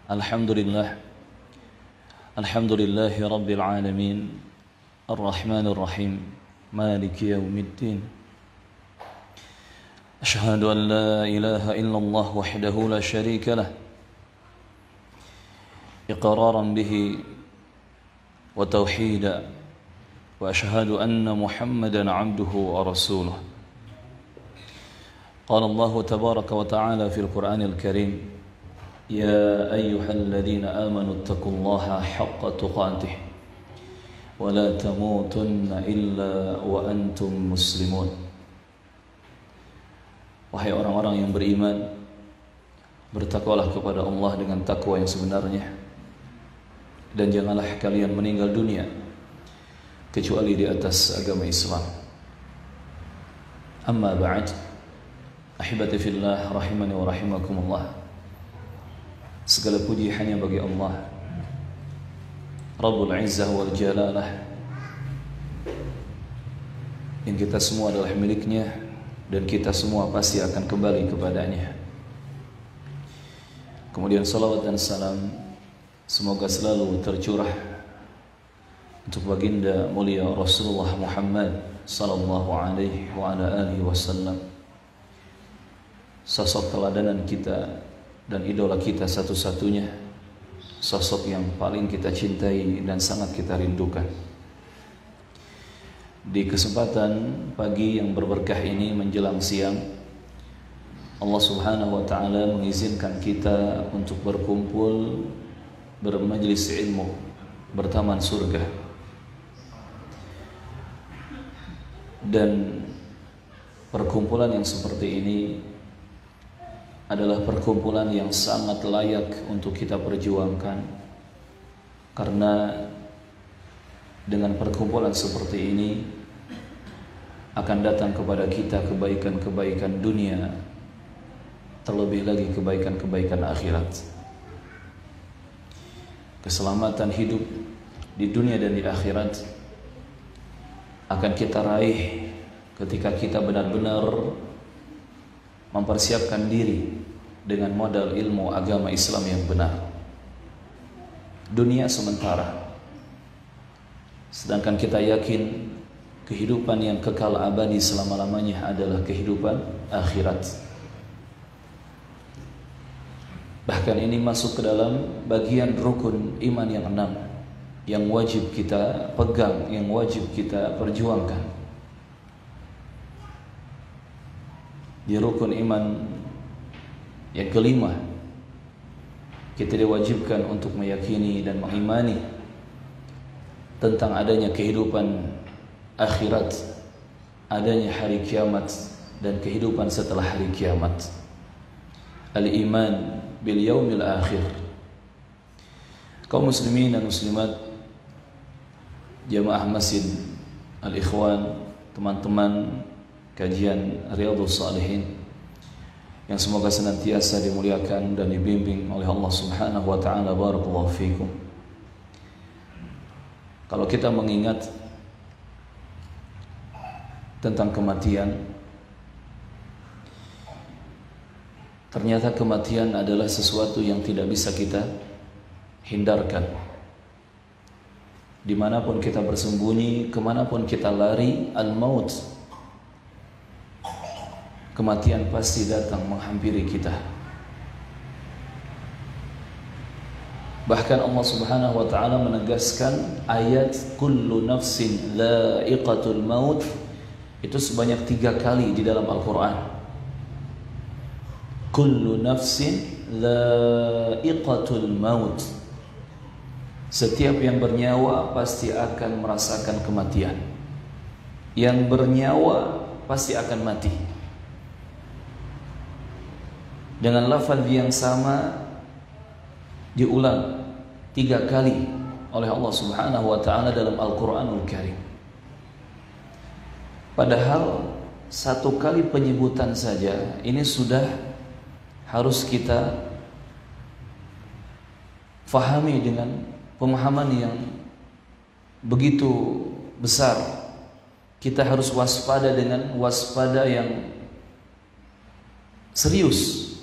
Alhamdulillah Alhamdulillahi Rabbil Alamin Ar-Rahmanir Rahim Maliki Yawmiddin Ashhadu an la ilaha illallah wahdahu la sharika lah Iqraran bihi wa tauhida Wa ashhadu anna Muhammadan abduhu wa rasuluh Qala Allah tabaraka wa ta'ala fil Qur'anil Karim يا أيها الذين آمنوا اتقوا الله حق تقاته ولا تموتن إلا وأنتم مسلمون. Wahai orang-orang yang beriman, bertakwalah kepada Allah dengan takwa yang sebenarnya, dan janganlah kalian meninggal dunia kecuali di atas agama Islam. Amma ba'd, ahibati fillah rahimani wa rahimakumullah. Segala puji hanya bagi Allah Rabbul Izzah wal Jalalah, yang kita semua adalah miliknya dan kita semua pasti akan kembali kepadanya. Kemudian salawat dan salam semoga selalu tercurah untuk baginda mulia Rasulullah Muhammad sallallahu alaihi wa ala alihi wasallam, sosok teladanan kita dan idola kita satu-satunya, sosok yang paling kita cintai dan sangat kita rindukan. Di kesempatan pagi yang berberkah ini menjelang siang, Allah Subhanahu wa ta'ala mengizinkan kita untuk berkumpul bermajlis ilmu bertaman surga. Dan perkumpulan yang seperti ini adalah perkumpulan yang sangat layak untuk kita perjuangkan, karena dengan perkumpulan seperti ini akan datang kepada kita kebaikan-kebaikan dunia, terlebih lagi kebaikan-kebaikan akhirat. Keselamatan hidup di dunia dan di akhirat akan kita raih ketika kita benar-benar mempersiapkan diri dengan modal ilmu agama Islam yang benar. Dunia sementara, sedangkan kita yakin kehidupan yang kekal abadi selama-lamanya adalah kehidupan akhirat. Bahkan ini masuk ke dalam bagian rukun iman yang 6 yang wajib kita pegang, yang wajib kita perjuangkan. Di rukun iman yang kelima, kita diwajibkan untuk meyakini dan mengimani tentang adanya kehidupan akhirat, adanya hari kiamat dan kehidupan setelah hari kiamat. Al-iman bil yaumil akhir. Kaum muslimin dan muslimat, jamaah masjid Al-Ikhwan, teman-teman kajian Riyadhus Shalihin yang semoga senantiasa dimuliakan dan dibimbing oleh Allah Subhanahu wa ta'ala. Barakallahu fikum. Kalau kita mengingat tentang kematian, ternyata kematian adalah sesuatu yang tidak bisa kita hindarkan. Dimanapun kita bersembunyi, kemanapun kita lari, al-maut, kematian pasti datang menghampiri kita. Bahkan Allah Subhanahu wa ta'ala menegaskan ayat kullu nafsin dha'iqatul maut itu sebanyak 3 kali di dalam Al-Quran. Kullu nafsin dha'iqatul maut. Setiap yang bernyawa pasti akan merasakan kematian. Yang bernyawa pasti akan mati. Dengan lafaz yang sama diulang 3 kali oleh Allah Subhanahu wa ta'ala dalam Al-Quranul Karim. Padahal 1 kali penyebutan saja ini sudah harus kita fahami dengan pemahaman yang begitu besar. Kita harus waspada dengan waspada yang serius.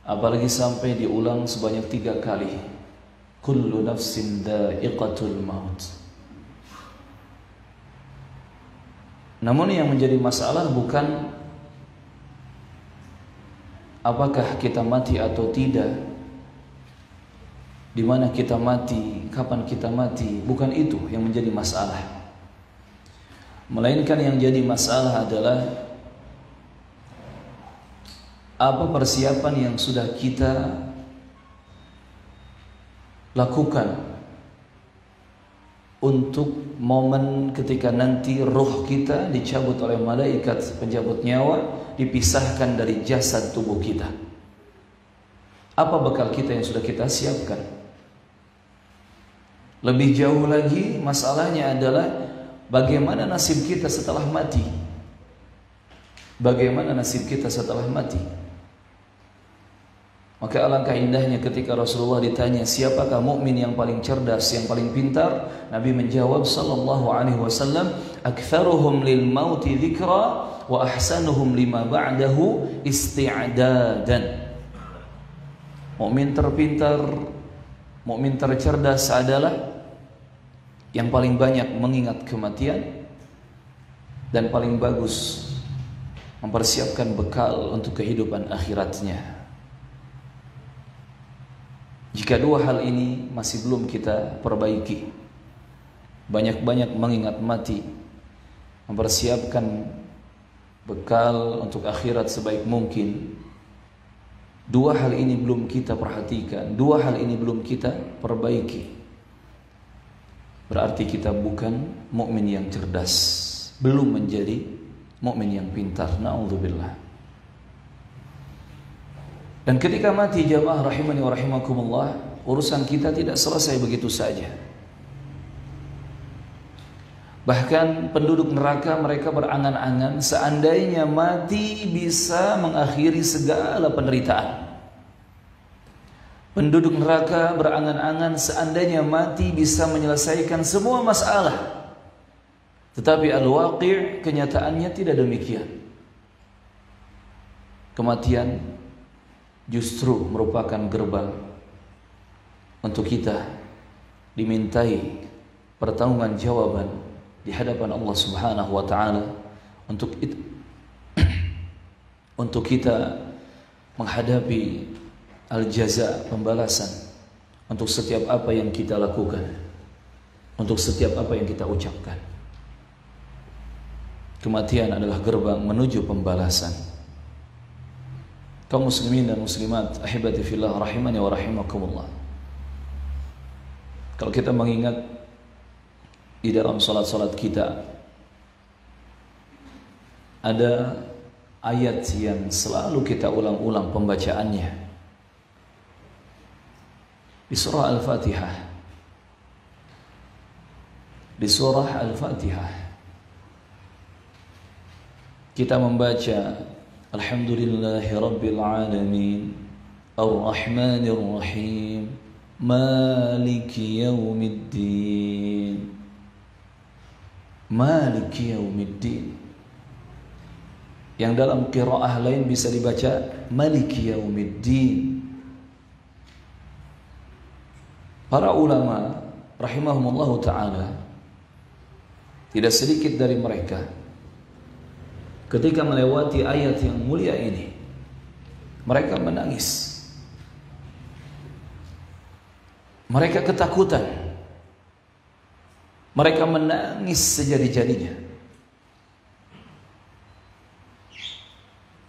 apalagi sampai diulang sebanyak 3 kali. Kullu nafsin dha'iqatul maut. Namun yang menjadi masalah bukan apakah kita mati atau tidak, di mana kita mati, kapan kita mati, bukan itu yang menjadi masalah. Melainkan yang jadi masalah adalah apa persiapan yang sudah kita lakukan untuk momen ketika nanti ruh kita dicabut oleh malaikat penjabut nyawa, dipisahkan dari jasad tubuh kita. Apa bekal kita yang sudah kita siapkan? Lebih jauh lagi masalahnya adalah bagaimana nasib kita setelah mati. Bagaimana nasib kita setelah mati? Maka alangkah indahnya ketika Rasulullah ditanya siapakah mukmin yang paling cerdas, yang paling pintar, Nabi menjawab sallallahu alaihi wasallam, aktsaruhum lil mauti dzikra wa ahsanuhum lima ba'dahu isti'dadan. Mukmin terpintar, mukmin tercerdas adalah yang paling banyak mengingat kematian dan paling bagus mempersiapkan bekal untuk kehidupan akhiratnya. Jika dua hal ini masih belum kita perbaiki, banyak-banyak mengingat mati, mempersiapkan bekal untuk akhirat sebaik mungkin, dua hal ini belum kita perhatikan, dua hal ini belum kita perbaiki, berarti kita bukan mukmin yang cerdas, belum menjadi mukmin yang pintar. Na'udzubillah. Dan ketika mati jamaah rahimani wa rahimakumullah, urusan kita tidak selesai begitu saja. Bahkan penduduk neraka mereka berangan-angan seandainya mati bisa mengakhiri segala penderitaan. Penduduk neraka berangan-angan seandainya mati bisa menyelesaikan semua masalah. Tetapi al-waqi', kenyataannya tidak demikian. Kematian justru merupakan gerbang untuk kita dimintai pertanggungjawaban di hadapan Allah Subhanahu wa taala untuk itu, untuk kita menghadapi al-jaza, pembalasan untuk setiap apa yang kita lakukan, untuk setiap apa yang kita ucapkan. Kematian adalah gerbang menuju pembalasan. Kaum muslimin dan muslimat, ahibati fillah rahimani wa rahimakumullah. Kalau kita mengingat di dalam salat-salat kita ada ayat yang selalu kita ulang-ulang pembacaannya di surah Al-Fatihah. Di surah Al-Fatihah kita membaca Alhamdulillahi Rabbil Alamin Ar-Rahmanir Rahim Maliki Yawmiddin. Maliki Yawmiddin, yang dalam qiraah lain bisa dibaca Maliki Yawmiddin. Para ulama rahimahumullahu ta'ala, tidak sedikit dari mereka ketika melewati ayat yang mulia ini, mereka menangis, mereka ketakutan, mereka menangis sejadi-jadinya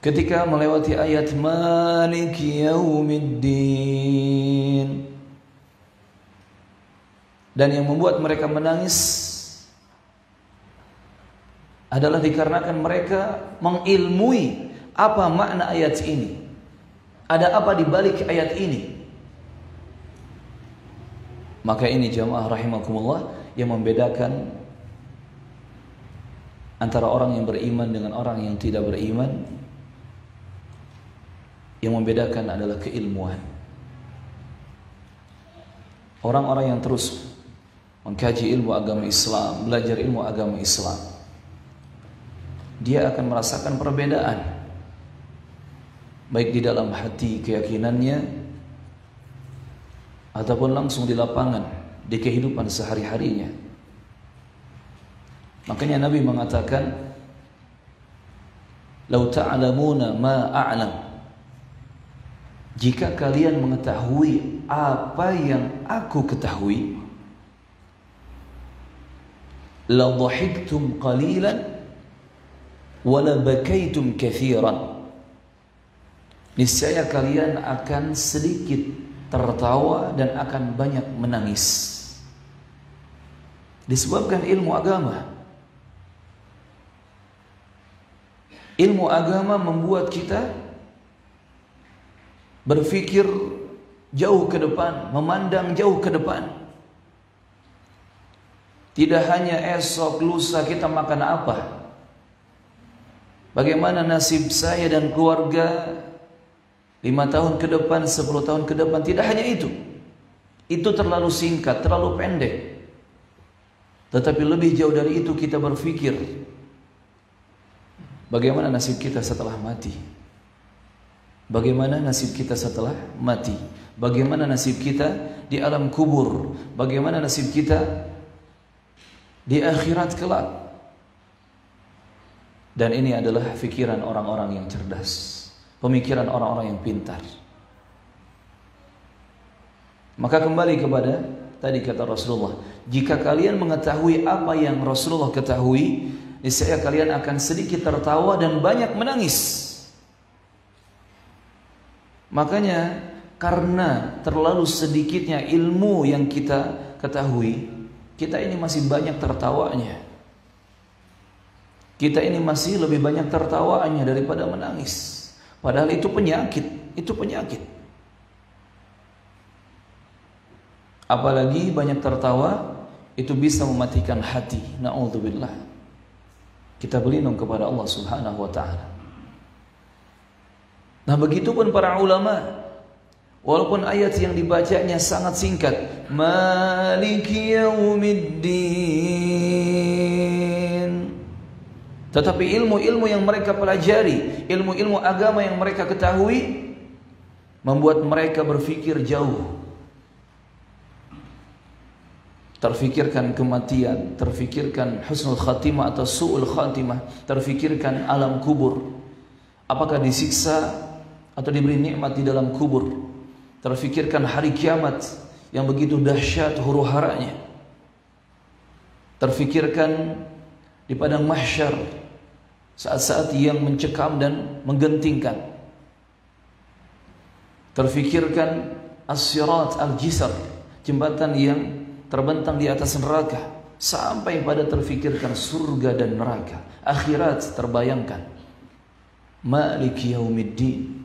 ketika melewati ayat Maliki Yaumiddin. Dan yang membuat mereka menangis adalah dikarenakan mereka mengilmui apa makna ayat ini, ada apa di balik ayat ini. Maka ini jamaah rahimakumullah yang membedakan antara orang yang beriman dengan orang yang tidak beriman. Yang membedakan adalah keilmuan. Orang-orang yang terus mengkaji ilmu agama Islam, belajar ilmu agama Islam, dia akan merasakan perbedaan baik di dalam hati keyakinannya ataupun langsung di lapangan, di kehidupan sehari-harinya. Makanya Nabi mengatakan, "Lau ta'lamuna ma a'lam." Jika kalian mengetahui apa yang aku ketahui, la dhahiktum qalilan wa la bakaitum katsiran. Niscaya kalian akan sedikit tertawa dan akan banyak menangis. Disebabkan ilmu agama. Ilmu agama membuat kita berpikir jauh ke depan, memandang jauh ke depan. Tidak hanya esok, lusa kita makan apa, bagaimana nasib saya dan keluarga 5 tahun ke depan, 10 tahun ke depan. Tidak hanya itu. Itu terlalu singkat, terlalu pendek. Tetapi lebih jauh dari itu kita berpikir, bagaimana nasib kita setelah mati? Bagaimana nasib kita setelah mati? Bagaimana nasib kita di alam kubur? Bagaimana nasib kita di akhirat kelak? Dan ini adalah pikiran orang-orang yang cerdas, pemikiran orang-orang yang pintar. Maka kembali kepada tadi kata Rasulullah, jika kalian mengetahui apa yang Rasulullah ketahui, niscaya kalian akan sedikit tertawa dan banyak menangis. Makanya karena terlalu sedikitnya ilmu yang kita ketahui, kita ini masih banyak tertawanya. Kita ini masih lebih banyak tertawanya daripada menangis. Padahal itu penyakit, itu penyakit. Apalagi banyak tertawa, itu bisa mematikan hati. Na'udzubillah. Kita berlindung kepada Allah Subhanahu wa ta'ala. Nah, begitupun para ulama. Walaupun ayat yang dibacanya sangat singkat, Maliki Yaumiddin, tetapi ilmu-ilmu yang mereka pelajari, ilmu-ilmu agama yang mereka ketahui, membuat mereka berpikir jauh. Terfikirkan kematian, terfikirkan husnul khatimah atau su'ul khatimah, terfikirkan alam kubur, apakah disiksa atau diberi nikmat di dalam kubur, terfikirkan hari kiamat yang begitu dahsyat huru-haranya, terfikirkan di padang mahsyar saat-saat yang mencekam dan menggentingkan, terfikirkan as-sirat al-jisr, jembatan yang terbentang di atas neraka, sampai pada terfikirkan surga dan neraka, akhirat terbayangkan. Maliki Yaumiddin.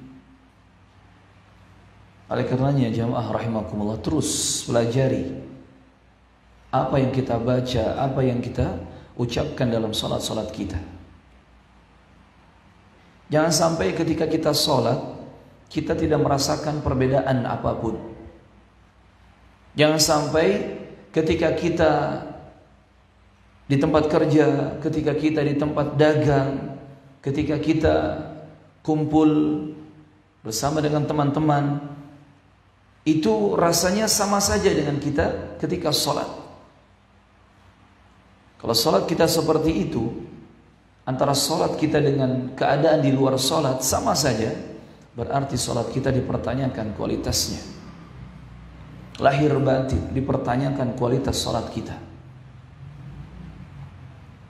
Oleh karenanya jamaah rahimakumullah, terus pelajari apa yang kita baca, apa yang kita ucapkan dalam salat-salat kita. Jangan sampai ketika kita salat kita tidak merasakan perbedaan apapun. Jangan sampai ketika kita di tempat kerja, ketika kita di tempat dagang, ketika kita kumpul bersama dengan teman-teman, itu rasanya sama saja dengan kita ketika sholat. Kalau sholat kita seperti itu, antara sholat kita dengan keadaan di luar sholat sama saja, berarti sholat kita dipertanyakan kualitasnya. Lahir batin dipertanyakan kualitas sholat kita.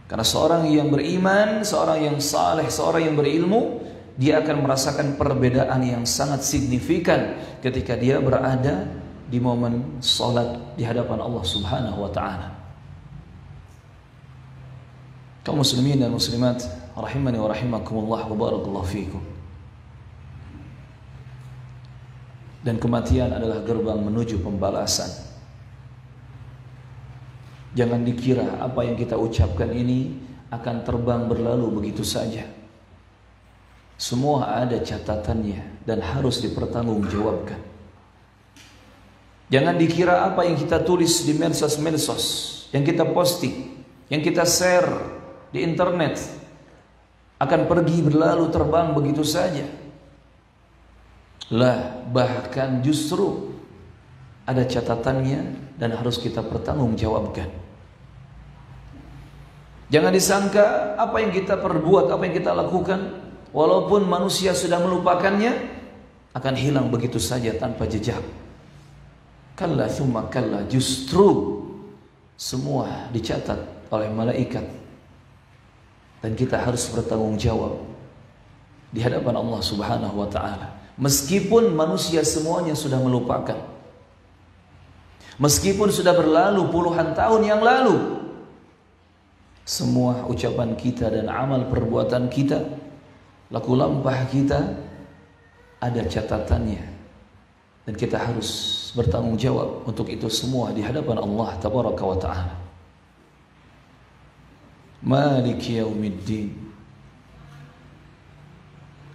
Karena seorang yang beriman, seorang yang saleh, seorang yang berilmu, dia akan merasakan perbedaan yang sangat signifikan ketika dia berada di momen salat di hadapan Allah Subhanahu wa ta'ala. Kaum muslimin dan muslimat rahimani wa rahimakumullah wa barakallahu fikum. Dan kematian adalah gerbang menuju pembalasan. Jangan dikira apa yang kita ucapkan ini akan terbang berlalu begitu saja. Semua ada catatannya dan harus dipertanggungjawabkan. Jangan dikira apa yang kita tulis di medsos-medsos, yang kita posting, yang kita share di internet akan pergi berlalu terbang begitu saja. Lah, bahkan justru ada catatannya dan harus kita pertanggungjawabkan. Jangan disangka apa yang kita perbuat, apa yang kita lakukan, walaupun manusia sudah melupakannya, akan hilang begitu saja tanpa jejak. Kalla thumma kalla, justru semua dicatat oleh malaikat dan kita harus bertanggung jawab di hadapan Allah Subhanahu wa taala. Meskipun manusia semuanya sudah melupakan, meskipun sudah berlalu puluhan tahun yang lalu, semua ucapan kita dan amal perbuatan kita, laku lampah kita ada catatannya dan kita harus bertanggung jawab untuk itu semua di hadapan Allah Tabaraka wa Ta'ala. Maliki yaumiddin,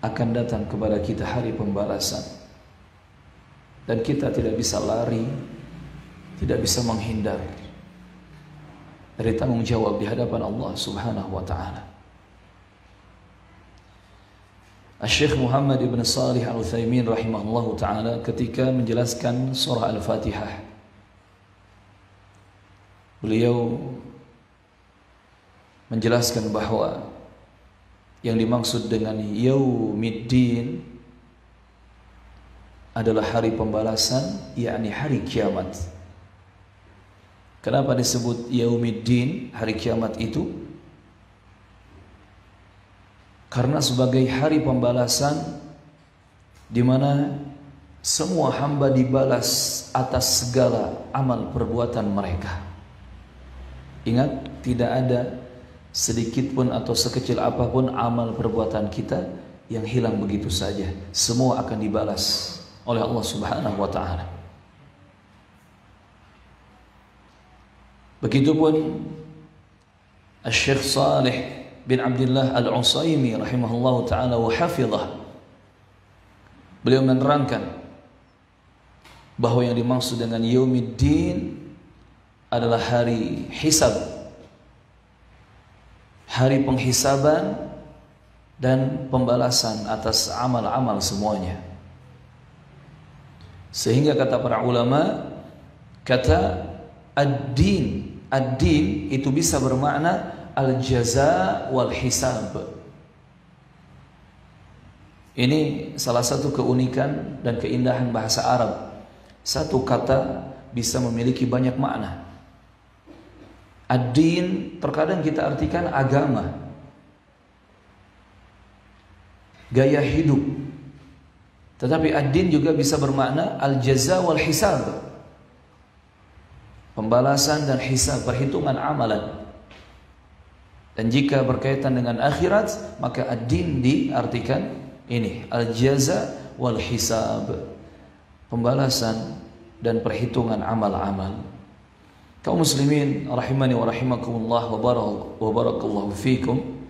akan datang kepada kita hari pembalasan dan kita tidak bisa lari, tidak bisa menghindar dari tanggung jawab di hadapan Allah Subhanahu wa Ta'ala. Syekh Muhammad ibn Salih Al-Utsaimin rahimahullahu ta'ala ketika menjelaskan surah Al-Fatihah, beliau menjelaskan bahwa yang dimaksud dengan yaumiddin adalah hari pembalasan, yakni hari kiamat. Kenapa disebut yaumiddin, hari kiamat itu? Karena sebagai hari pembalasan di mana semua hamba dibalas atas segala amal perbuatan mereka. Ingat, tidak ada sedikit pun atau sekecil apapun amal perbuatan kita yang hilang begitu saja. Semua akan dibalas oleh Allah Subhanahu wa Ta'ala. Begitupun Syekh Salih bin Abdullah Al-Utsaimin rahimahullahu ta'ala wa hafizah, beliau menerangkan bahwa yang dimaksud dengan yaumiddin adalah hari hisab, hari penghisaban dan pembalasan atas amal-amal semuanya. Sehingga kata para ulama, kata ad-din, ad-din itu bisa bermakna al-jaza wal hisab. Ini salah satu keunikan dan keindahan bahasa Arab. Satu kata bisa memiliki banyak makna. Ad-din terkadang kita artikan agama, gaya hidup. Tetapi ad-din juga bisa bermakna al-jaza wal hisab, pembalasan dan hisab, perhitungan amalan. Dan jika berkaitan dengan akhirat, maka ad-din diartikan ini al-jaza wal hisab, pembalasan dan perhitungan amal-amal. Kaum muslimin rahimani wa rahimakumullah wa barakallahu fikum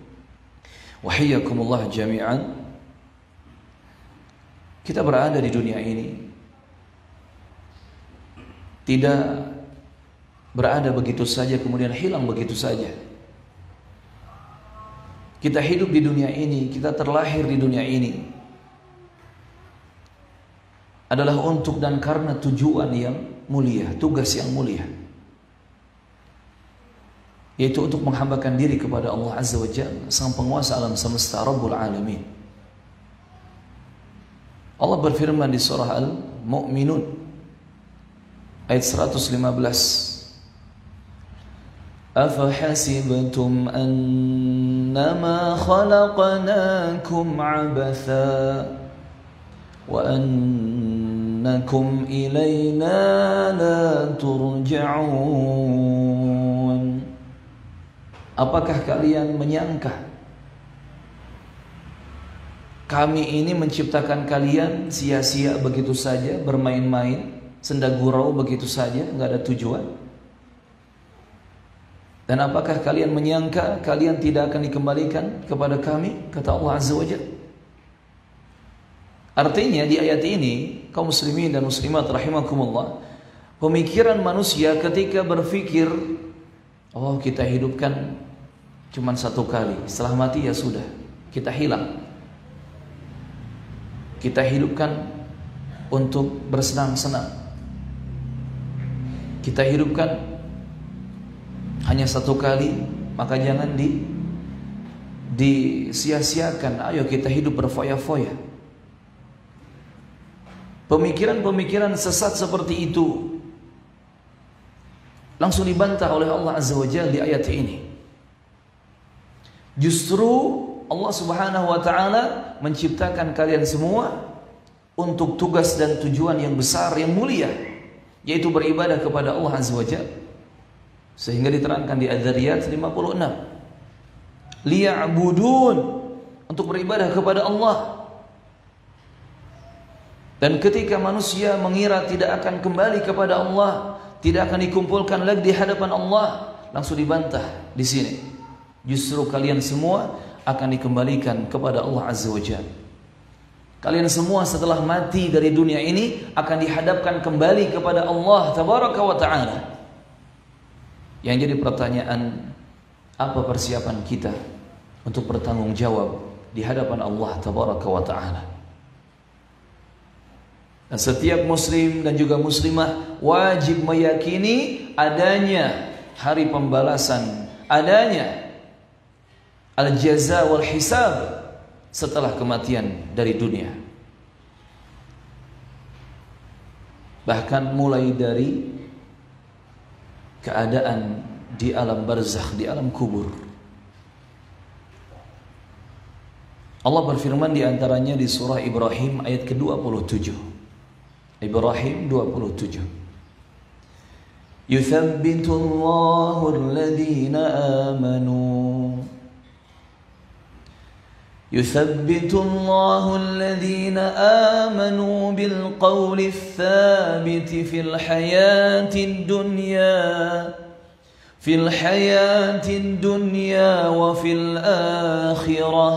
wa hayyakumullah jami'an. Kita berada di dunia ini tidak berada begitu saja kemudian hilang begitu saja. Kita hidup di dunia ini, kita terlahir di dunia ini adalah untuk dan karena tujuan yang mulia, tugas yang mulia, yaitu untuk menghambakan diri kepada Allah Azza wa Jalla, Sang Penguasa alam semesta, Rabbul Alamin. Allah berfirman di surah Al-Mu'minun ayat 115, أَفَحَسِبْتُمْ أَنَّمَا خَلَقْنَاكُمْ عَبَثًا وَأَنَّكُمْ إِلَيْنَا لَا تُرْجَعُونَ. Apakah kalian menyangka kami ini menciptakan kalian sia-sia begitu saja, bermain-main, senda gurau begitu saja, nggak ada tujuan? Dan apakah kalian menyangka kalian tidak akan dikembalikan kepada kami? Kata Allah Azza wa Jalla. Artinya di ayat ini, kaum muslimin dan muslimat rahimakumullah, pemikiran manusia ketika berpikir, oh kita hidupkan cuma satu kali, setelah mati ya sudah, kita hilang. Kita hidupkan untuk bersenang-senang. Kita hidupkan hanya satu kali, maka jangan disia-siakan. Ayo kita hidup berfoya-foya. Pemikiran-pemikiran sesat seperti itu langsung dibantah oleh Allah Azza wa Jalla di ayat ini. Justru Allah Subhanahu wa taala menciptakan kalian semua untuk tugas dan tujuan yang besar, yang mulia, yaitu beribadah kepada Allah Azza wa Jalla. Sehingga diterangkan di Adz-Dzariyat 56. Liya'budun, untuk beribadah kepada Allah. Dan ketika manusia mengira tidak akan kembali kepada Allah, tidak akan dikumpulkan lagi di hadapan Allah, langsung dibantah di sini. Justru kalian semua akan dikembalikan kepada Allah Azza wa Jalla. Kalian semua setelah mati dari dunia ini akan dihadapkan kembali kepada Allah Tabaraka wa Ta'ala. Yang jadi pertanyaan, apa persiapan kita untuk bertanggung jawab di hadapan Allah Tabaraka wa Ta'ala? Dan setiap muslim dan juga muslimah wajib meyakini adanya hari pembalasan, adanya al-jaza wal hisab setelah kematian dari dunia. Bahkan mulai dari keadaan di alam barzakh, di alam kubur. Allah berfirman di antaranya di surah Ibrahim ayat ke-27. Ibrahim 27. Yuthabbitu Allahu alladhina amanu. يثبت الله الذين آمنوا بالقول الثابت في الحياة الدنيا وفي الآخرة.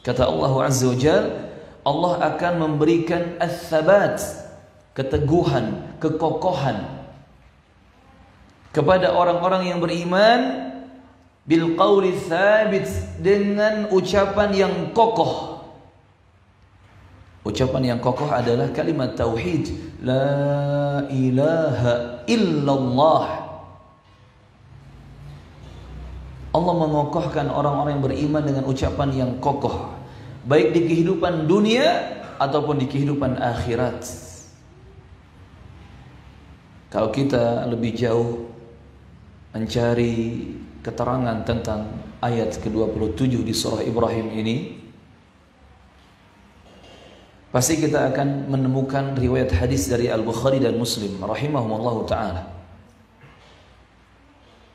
Kata Allah Azza wa Jalla, Allah akan memberikan ats-tsabat, keteguhan, kekokohan kepada orang-orang yang beriman bil qauli tsabit, dengan ucapan yang kokoh. Ucapan yang kokoh adalah kalimat tauhid, la ilaha illallah. Allah mengokohkan orang-orang yang beriman dengan ucapan yang kokoh, baik di kehidupan dunia ataupun di kehidupan akhirat. Kalau kita lebih jauh mencari keterangan tentang ayat ke-27 di surah Ibrahim ini, pasti kita akan menemukan riwayat hadis dari Al-Bukhari dan Muslim rahimahumullah ta'ala,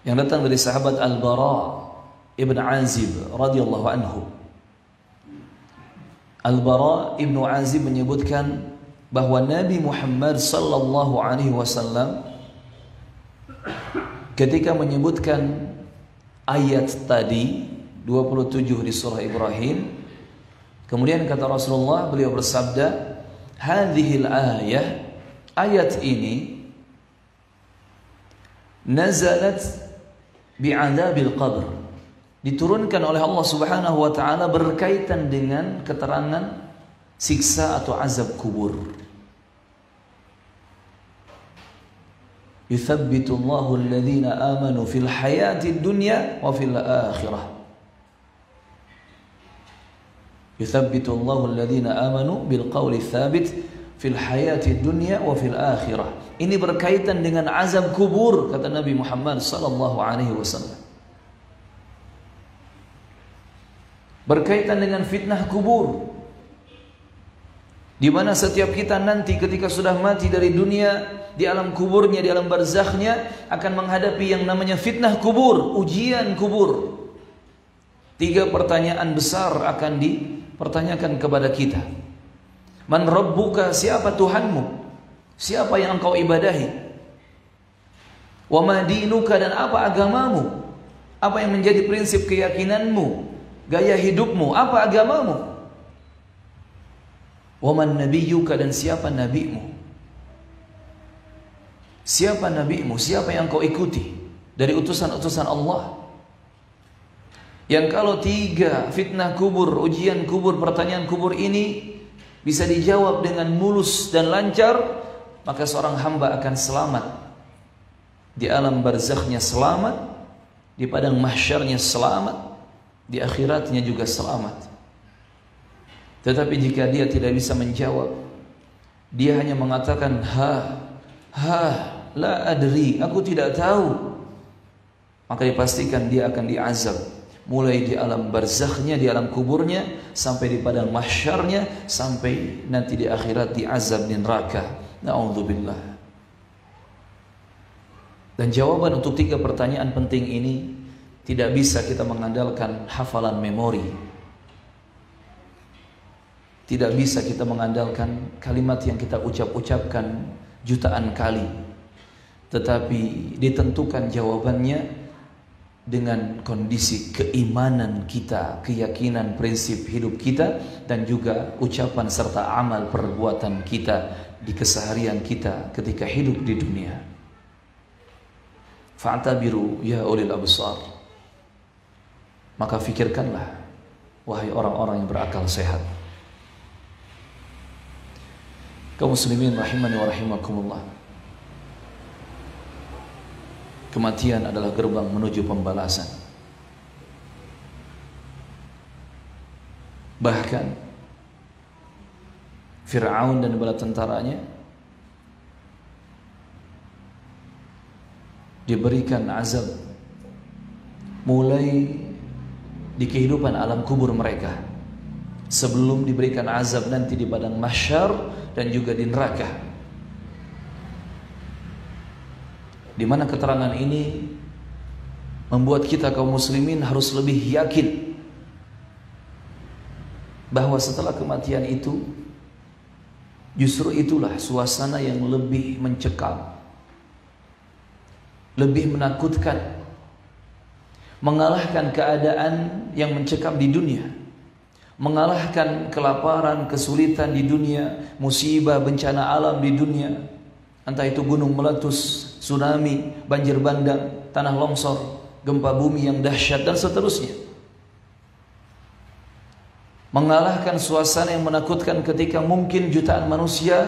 yang datang dari sahabat Al-Bara ibn Azib radhiyallahu anhu. Al-Bara ibn Azib menyebutkan bahwa Nabi Muhammad sallallahu alaihi wasallam ketika menyebutkan ayat tadi 27 di surah Ibrahim, kemudian kata Rasulullah, beliau bersabda, hadhil ayah, ayat ini nazalat bi'adabil qabr, diturunkan oleh Allah Subhanahu wa taala berkaitan dengan keterangan siksa atau azab kubur. Yuthabbitu Allahu alladhina amanu fil hayati dunya wa fil akhirah. Yuthabbitu Allahu alladhina amanu bil qawli tsabit fil hayati dunya wa fil akhirah. Ini berkaitan dengan azab kubur, kata Nabi Muhammad sallallahu alaihi wasallam. Berkaitan dengan fitnah kubur, di mana setiap kita nanti ketika sudah mati dari dunia, di alam kuburnya, di alam barzakhnya, akan menghadapi yang namanya fitnah kubur, ujian kubur. 3 pertanyaan besar akan dipertanyakan kepada kita. Man rabbuka, siapa Tuhanmu? Siapa yang engkau ibadahi? Wa ma dinuka, dan apa agamamu? Apa yang menjadi prinsip keyakinanmu? Gaya hidupmu, apa agamamu? Wa man nabiyyuka, dan siapa nabimu? Siapa nabimu? Siapa yang kau ikuti dari utusan-utusan Allah? Yang kalau 3 fitnah kubur, ujian kubur, pertanyaan kubur ini bisa dijawab dengan mulus dan lancar, maka seorang hamba akan selamat. Di alam barzakhnya selamat, di padang mahsyarnya selamat, di akhiratnya juga selamat. Tetapi jika dia tidak bisa menjawab, dia hanya mengatakan la adri, aku tidak tahu, maka dipastikan dia akan diazab, mulai di alam barzakhnya, di alam kuburnya, sampai di padang mahsyarnya, sampai nanti di akhirat diazab di neraka. Na'udzubillah. Dan jawaban untuk 3 pertanyaan penting ini tidak bisa kita mengandalkan hafalan memori. Tidak bisa kita mengandalkan kalimat yang kita ucapkan jutaan kali. Tetapi ditentukan jawabannya dengan kondisi keimanan kita, keyakinan, prinsip hidup kita, dan juga ucapan serta amal perbuatan kita di keseharian kita ketika hidup di dunia. Fa'tabiru ya ulil absar. Maka fikirkanlah, wahai orang-orang yang berakal sehat. Kaum muslimin rahimani wa rahimakumullah. Kematian adalah gerbang menuju pembalasan. Bahkan Fir'aun dan bala tentaranya diberikan azab mulai di kehidupan alam kubur mereka, sebelum diberikan azab nanti di padang mahsyar dan juga di neraka. Di mana keterangan ini membuat kita kaum muslimin harus lebih yakin bahwa setelah kematian itu justru itulah suasana yang lebih mencekam, lebih menakutkan, mengalahkan keadaan yang mencekam di dunia, mengalahkan kelaparan, kesulitan di dunia, musibah, bencana alam di dunia, entah itu gunung meletus, tsunami, banjir bandang, tanah longsor, gempa bumi yang dahsyat, dan seterusnya. Mengalahkan suasana yang menakutkan ketika mungkin jutaan manusia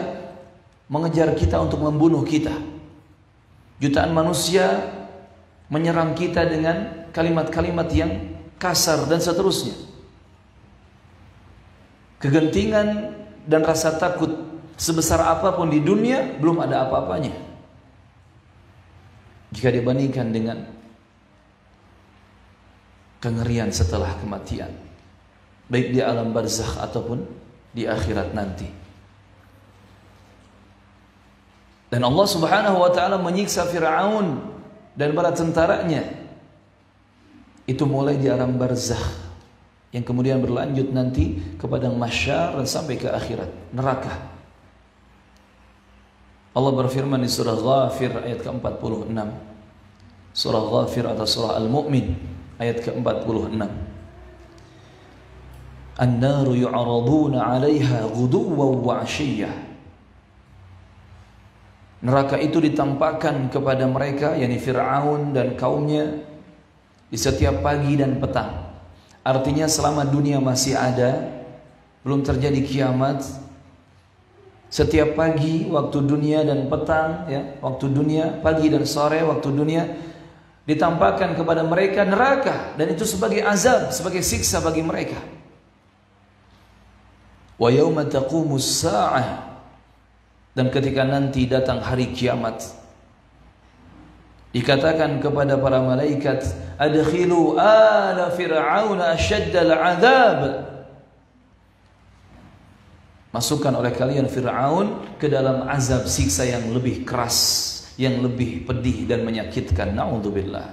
mengejar kita untuk membunuh kita. Jutaan manusia menyerang kita dengan kalimat-kalimat yang kasar dan seterusnya. Kegentingan dan rasa takut sebesar apapun di dunia belum ada apa-apanya jika dibandingkan dengan kengerian setelah kematian, baik di alam barzakh ataupun di akhirat nanti. Dan Allah Subhanahu wa taala menyiksa Firaun dan bala tentaranya itu mulai di alam barzakh, yang kemudian berlanjut nanti ke padang mahsyar dan sampai ke akhirat, neraka. Allah berfirman di surah Ghafir ayat ke-46. Surah Ghafir atau surah Al-Mu'min ayat ke-46. An-naru yu'araduna 'alaiha ghuduwwan wa 'ashiyyah. Neraka itu ditampakkan kepada mereka, yakni Fir'aun dan kaumnya, di setiap pagi dan petang. Artinya selama dunia masih ada, belum terjadi kiamat, setiap pagi waktu dunia dan petang, ya, waktu dunia, pagi dan sore waktu dunia, ditampakkan kepada mereka neraka, dan itu sebagai azab, sebagai siksa bagi mereka. Wa yauma taqumus sa'ah, dan ketika nanti datang hari kiamat, dikatakan kepada para malaikat, adkhilu ala fir'auna asyaddal azab. Masukkan oleh kalian Fir'aun ke dalam azab siksa yang lebih keras, yang lebih pedih dan menyakitkan. Na'udzubillah.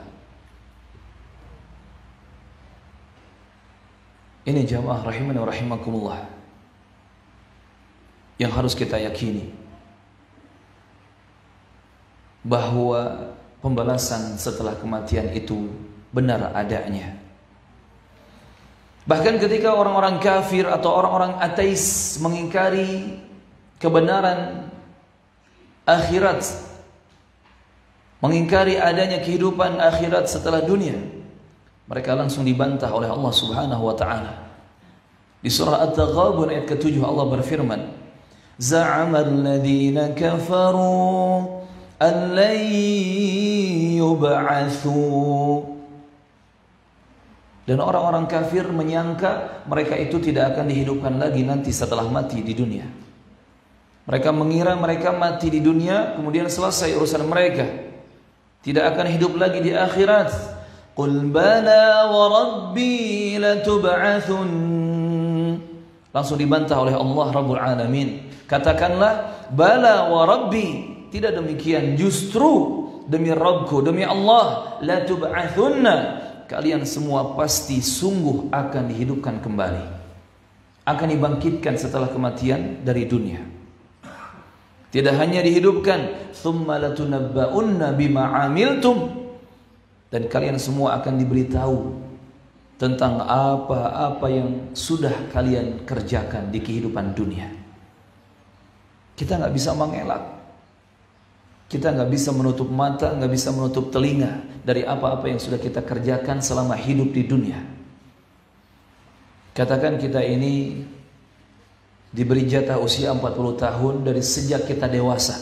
Ini jamaah rahimani wa rahimakumullah yang harus kita yakini, bahwa pembalasan setelah kematian itu benar adanya. Bahkan ketika orang-orang kafir atau orang-orang ateis mengingkari kebenaran akhirat, mengingkari adanya kehidupan akhirat setelah dunia, mereka langsung dibantah oleh Allah Subhanahu wa taala. Di surah At-Taghabun ayat ke-7 Allah berfirman, Za'amal ladzina kafaru an lan yub'atsu. Dan orang-orang kafir menyangka mereka itu tidak akan dihidupkan lagi nanti setelah mati di dunia. Mereka mengira mereka mati di dunia, kemudian selesai urusan mereka, tidak akan hidup lagi di akhirat. Qul bala wa rabbi latub'atsun. Langsung dibantah oleh Allah Rabbul Alamin. Katakanlah, bala wa rabbi, tidak demikian, justru demi Rabbku, demi Allah, latub'atsunna, kalian semua pasti sungguh akan dihidupkan kembali, akan dibangkitkan setelah kematian dari dunia. Tidak hanya dihidupkan, thumma latunabba'unna bima 'amiltum, dan kalian semua akan diberitahu tentang apa-apa yang sudah kalian kerjakan di kehidupan dunia. Kita nggak bisa mengelak, kita nggak bisa menutup mata, nggak bisa menutup telinga dari apa-apa yang sudah kita kerjakan selama hidup di dunia. Katakan kita ini diberi jatah usia 40 tahun dari sejak kita dewasa.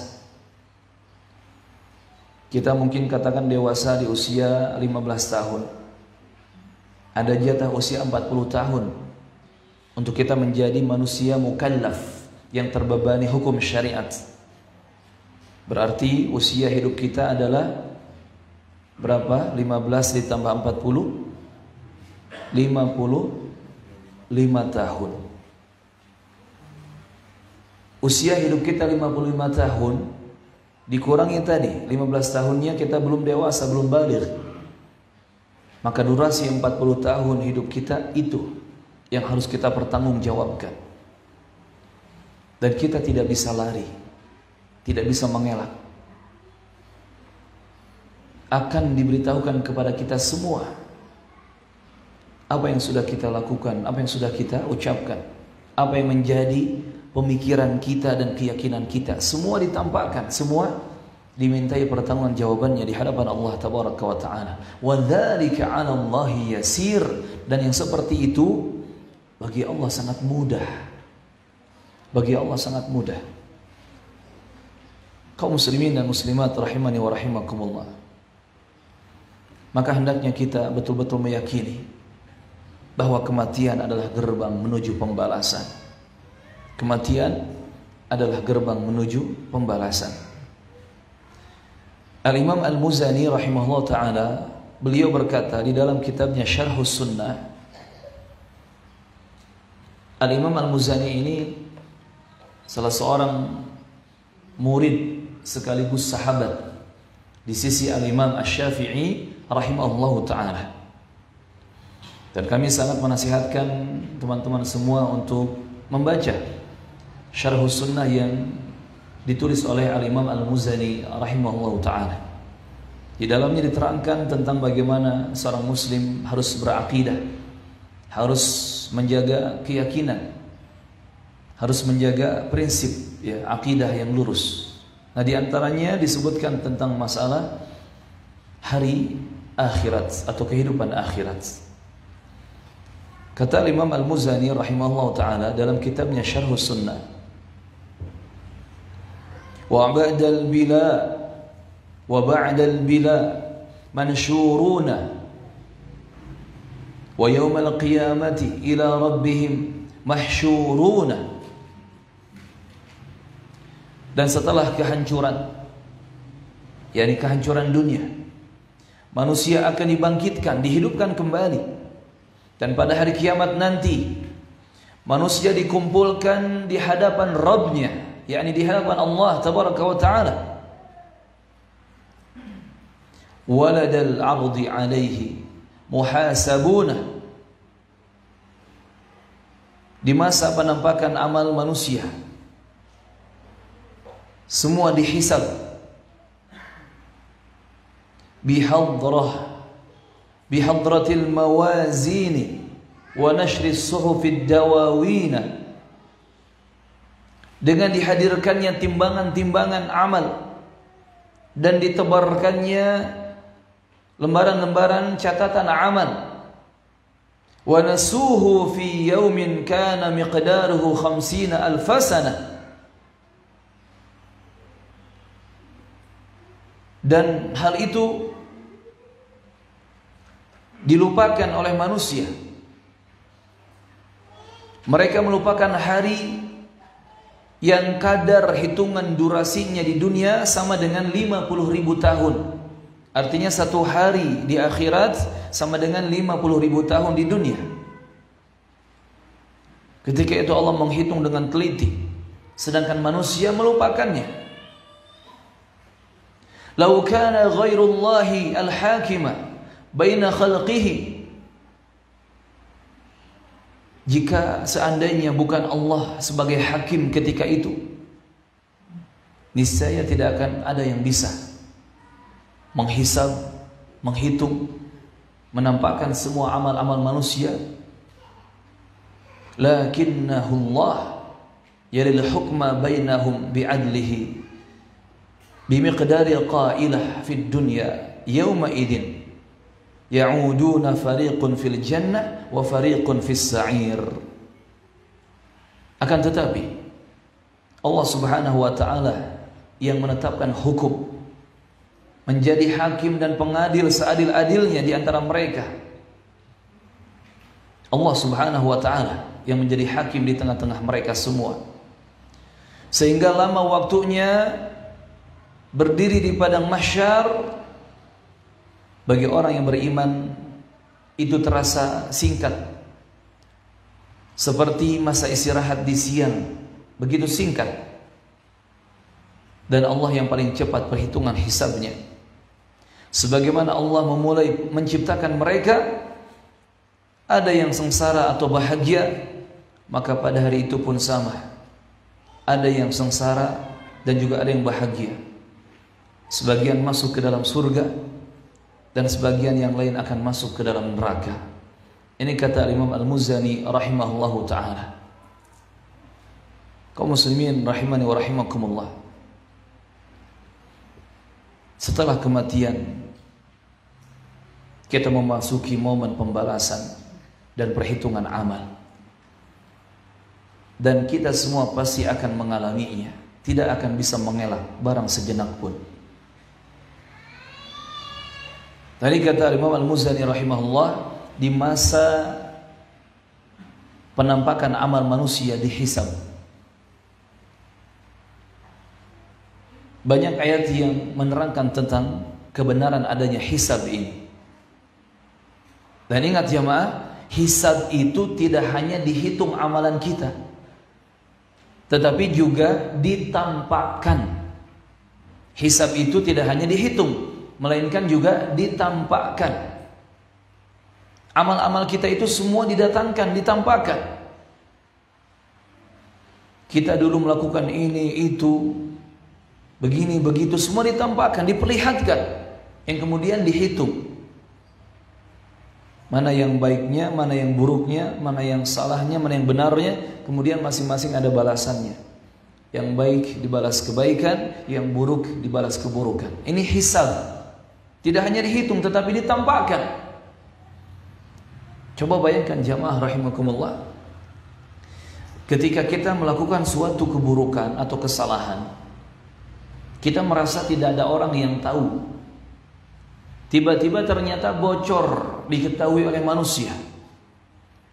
Kita mungkin katakan dewasa di usia 15 tahun. Ada jatah usia 40 tahun untuk kita menjadi manusia mukallaf yang terbebani hukum syariat. Berarti usia hidup kita adalah berapa? 15 ditambah 40, 55 tahun. Usia hidup kita 55 tahun, dikurangi tadi 15 tahunnya kita belum dewasa, belum baligh. Maka durasi 40 tahun hidup kita itu yang harus kita pertanggungjawabkan. Dan kita tidak bisa lari, tidak bisa mengelak. Akan diberitahukan kepada kita semua apa yang sudah kita lakukan, apa yang sudah kita ucapkan, apa yang menjadi pemikiran kita dan keyakinan kita. Semua ditampakkan, semua dimintai pertanggungjawabannya di hadapan Allah Tabaraka wa Ta'ala. Wa dzalika 'ala Allahi yasir, dan yang seperti itu bagi Allah sangat mudah. Bagi Allah sangat mudah. Kaum muslimin dan muslimat rahimani wa rahimakumullah, maka hendaknya kita betul-betul meyakini bahwa kematian adalah gerbang menuju pembalasan. Kematian adalah gerbang menuju pembalasan. Al-Imam Al-Muzani rahimahullah ta'ala, beliau berkata di dalam kitabnya Syarhus Sunnah. Al-Imam Al-Muzani ini salah seorang murid sekaligus sahabat di sisi Al-Imam Asy-Syafi'i rahimahullah ta'ala. Dan kami sangat menasihatkan teman-teman semua untuk membaca Syarhus Sunnah yang ditulis oleh Al-Imam Al-Muzani rahimahullah ta'ala. Di dalamnya diterangkan tentang bagaimana seorang muslim harus berakidah, harus menjaga keyakinan, harus menjaga prinsip ya, akidah yang lurus. Nah, di antaranya disebutkan tentang masalah hari akhirat atau kehidupan akhirat. Kata Imam Al-Muzani rahimahullah ta'ala dalam kitabnya Syarhus Sunnah, wa ba'dal bila mansyuruna wa yawmal qiyamati ila rabbihim mahsyuruna. Dan setelah kehancuran, yakni kehancuran dunia, manusia akan dibangkitkan, dihidupkan kembali. Dan pada hari kiamat nanti manusia dikumpulkan di hadapan Rabbnya, yakni di hadapan Allah Tabaraka wa Ta'ala. Waladal ardi alaihi muhasabuna. Di masa penampakan amal manusia, semua dihisab bihadratil mawazini wa nashri suhufid dawawina, dengan dihadirkannya timbangan-timbangan amal dan ditebarkannya lembaran-lembaran catatan amal. Wa nasuhu fi yaumin kana miqdaruhu 50,000 sanah. Dan hal itu dilupakan oleh manusia. Mereka melupakan hari yang kadar hitungan durasinya di dunia sama dengan 50.000 tahun. Artinya satu hari di akhirat sama dengan 50.000 tahun di dunia. Ketika itu Allah menghitung dengan teliti, sedangkan manusia melupakannya. Lau kana ghairullahi al-hakima baina khalqihi, jika seandainya bukan Allah sebagai hakim ketika itu, niscaya tidak akan ada yang bisa menghisab, menghitung, menampakkan semua amal-amal manusia. Lakinnahu Allah yalil hukma bainahum bi'adlihi bimiqdari qailah fid dunya yawma idin ya'uduna fariqun fil jannah wa fariqun fis sa'ir. Akan tetapi Allah Subhanahu wa taala yang menetapkan hukum, menjadi hakim dan pengadil seadil-adilnya di antara mereka. Allah Subhanahu wa taala yang menjadi hakim di tengah-tengah mereka semua. Sehingga lama waktunya berdiri di padang mahsyar bagi orang yang beriman itu terasa singkat, seperti masa istirahat di siang, begitu singkat. Dan Allah yang paling cepat perhitungan hisabnya. Sebagaimana Allah memulai menciptakan mereka, ada yang sengsara atau bahagia, maka pada hari itu pun sama. Ada yang sengsara dan juga ada yang bahagia. Sebagian masuk ke dalam surga dan sebagian yang lain akan masuk ke dalam neraka. Ini kata Imam Al-Muzani rahimahullahu ta'ala. Kaum muslimin rahimani wa rahimakumullah, setelah kematian kita memasuki momen pembalasan dan perhitungan amal. Dan kita semua pasti akan mengalaminya, tidak akan bisa mengelak barang sejenak pun. Tadi kata Imam Al-Muzani rahimahullah, di masa penampakan amal manusia dihisab, banyak ayat yang menerangkan tentang kebenaran adanya hisab ini. Dan ingat jamaah, hisab itu tidak hanya dihitung amalan kita, tetapi juga ditampakkan. Hisab itu tidak hanya dihitung, melainkan juga ditampakkan. Amal-amal kita itu semua didatangkan, ditampakkan. Kita dulu melakukan ini, itu, begini, begitu, semua ditampakkan, diperlihatkan, yang kemudian dihitung. Mana yang baiknya, mana yang buruknya, mana yang salahnya, mana yang benarnya, kemudian masing-masing ada balasannya. Yang baik dibalas kebaikan, yang buruk dibalas keburukan. Ini hisab. Tidak hanya dihitung tetapi ditampakkan. Coba bayangkan jamaah rahimakumullah, ketika kita melakukan suatu keburukan atau kesalahan, kita merasa tidak ada orang yang tahu. Tiba-tiba ternyata bocor, diketahui oleh manusia.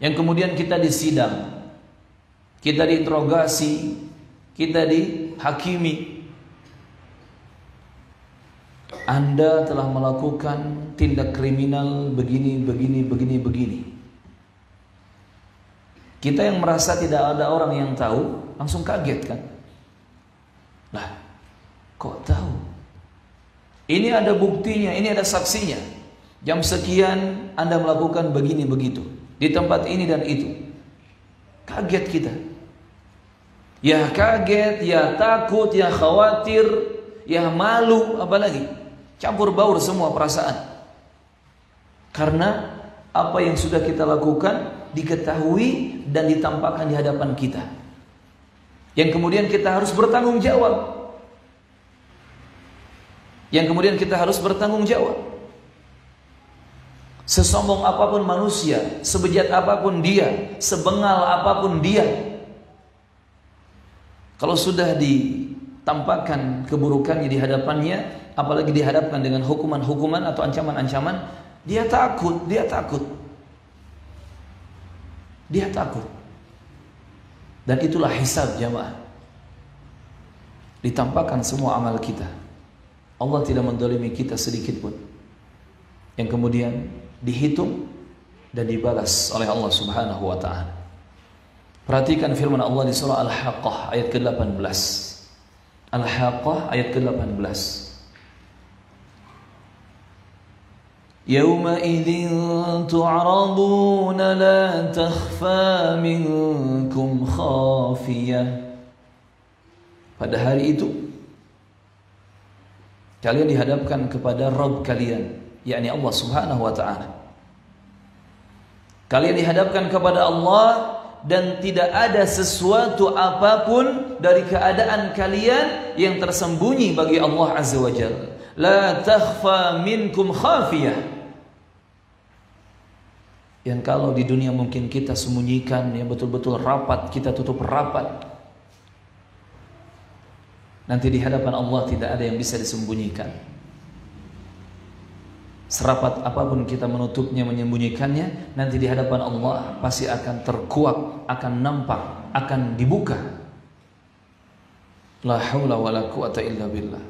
Yang kemudian kita disidang, kita diinterogasi, kita dihakimi. Anda telah melakukan tindak kriminal begini, begini, begini, begini. Kita yang merasa tidak ada orang yang tahu, langsung kaget kan? Lah, kok tahu? Ini ada buktinya, ini ada saksinya. Jam sekian Anda melakukan begini, begitu, di tempat ini dan itu. Kaget kita. Ya kaget, ya takut, ya khawatir, ya malu, apalagi campur baur semua perasaan. Karena apa yang sudah kita lakukan diketahui dan ditampakkan di hadapan kita, yang kemudian kita harus bertanggung jawab. Yang kemudian kita harus bertanggung jawab. Sesombong apapun manusia, sebejat apapun dia, sebengal apapun dia, kalau sudah ditampakkan keburukannya di hadapannya, apalagi dihadapkan dengan hukuman-hukuman atau ancaman-ancaman, dia takut. Dan itulah hisab jamaah. Ditampakkan semua amal kita. Allah tidak mendolimi kita sedikit pun. Yang kemudian dihitung dan dibalas oleh Allah Subhanahu wa ta'ala. Perhatikan firman Allah di surah Al-Haqqah ayat ke-18. Al-Haqqah ayat ke-18. Yawma idzin tu'raduna la takhfa minkum khafiyah. Pada hari itu kalian dihadapkan kepada Rabb kalian, yakni Allah Subhanahu wa ta'ala. Kalian dihadapkan kepada Allah dan tidak ada sesuatu apapun dari keadaan kalian yang tersembunyi bagi Allah Azza wa Jalla. La takhfa minkum khafiyah. Yang kalau di dunia mungkin kita sembunyikan, yang betul-betul rapat, kita tutup rapat, nanti di hadapan Allah tidak ada yang bisa disembunyikan. Serapat apapun kita menutupnya, menyembunyikannya, nanti di hadapan Allah pasti akan terkuak, akan nampak, akan dibuka. La haula wa la quwata illa billah.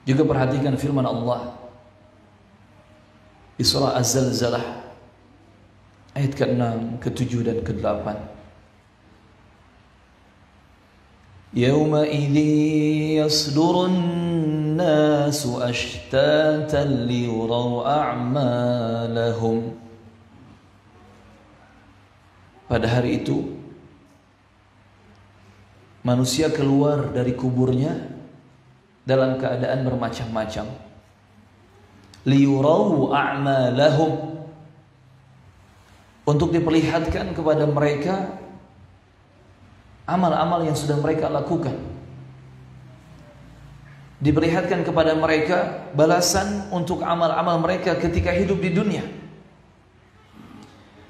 Juga perhatikan firman Allah di surah Az-Zalzalah ayat ke-6, ke-7 dan ke-8. Yawma idzi yasdurun nasu ashtatan liyuraw a'malahum. Pada hari itu manusia keluar dari kuburnya dalam keadaan bermacam-macam. Liyuraw a'malahum, untuk diperlihatkan kepada mereka amal-amal yang sudah mereka lakukan. Diperlihatkan kepada mereka balasan untuk amal-amal mereka ketika hidup di dunia.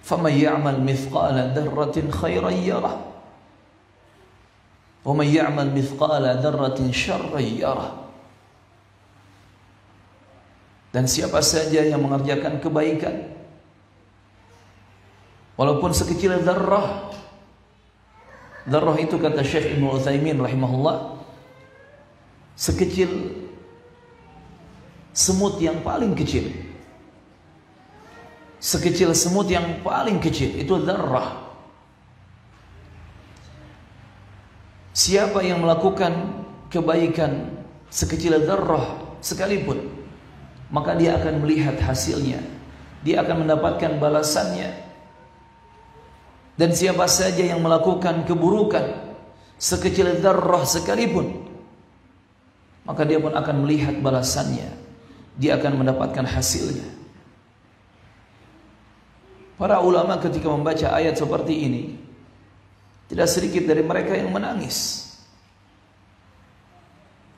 فَمَنْ يَعْمَلْ مِثْقَالَ ذَرَّةٍ خَيْرًا يَرَهُ وَمَنْ يَعْمَلْ مِثْقَالَ ذَرَّةٍ شَرًّا يَرَهُ. Dan siapa saja yang mengerjakan kebaikan walaupun sekecil dzarrah. Dzarrah itu kata Syekh Ibnu Utsaimin rahimahullah, sekecil semut yang paling kecil. Sekecil semut yang paling kecil itu dzarrah. Siapa yang melakukan kebaikan sekecil dzarrah sekalipun, maka dia akan melihat hasilnya, dia akan mendapatkan balasannya. Dan siapa saja yang melakukan keburukan sekecil dzarrah sekalipun, maka dia pun akan melihat balasannya, dia akan mendapatkan hasilnya. Para ulama ketika membaca ayat seperti ini, tidak sedikit dari mereka yang menangis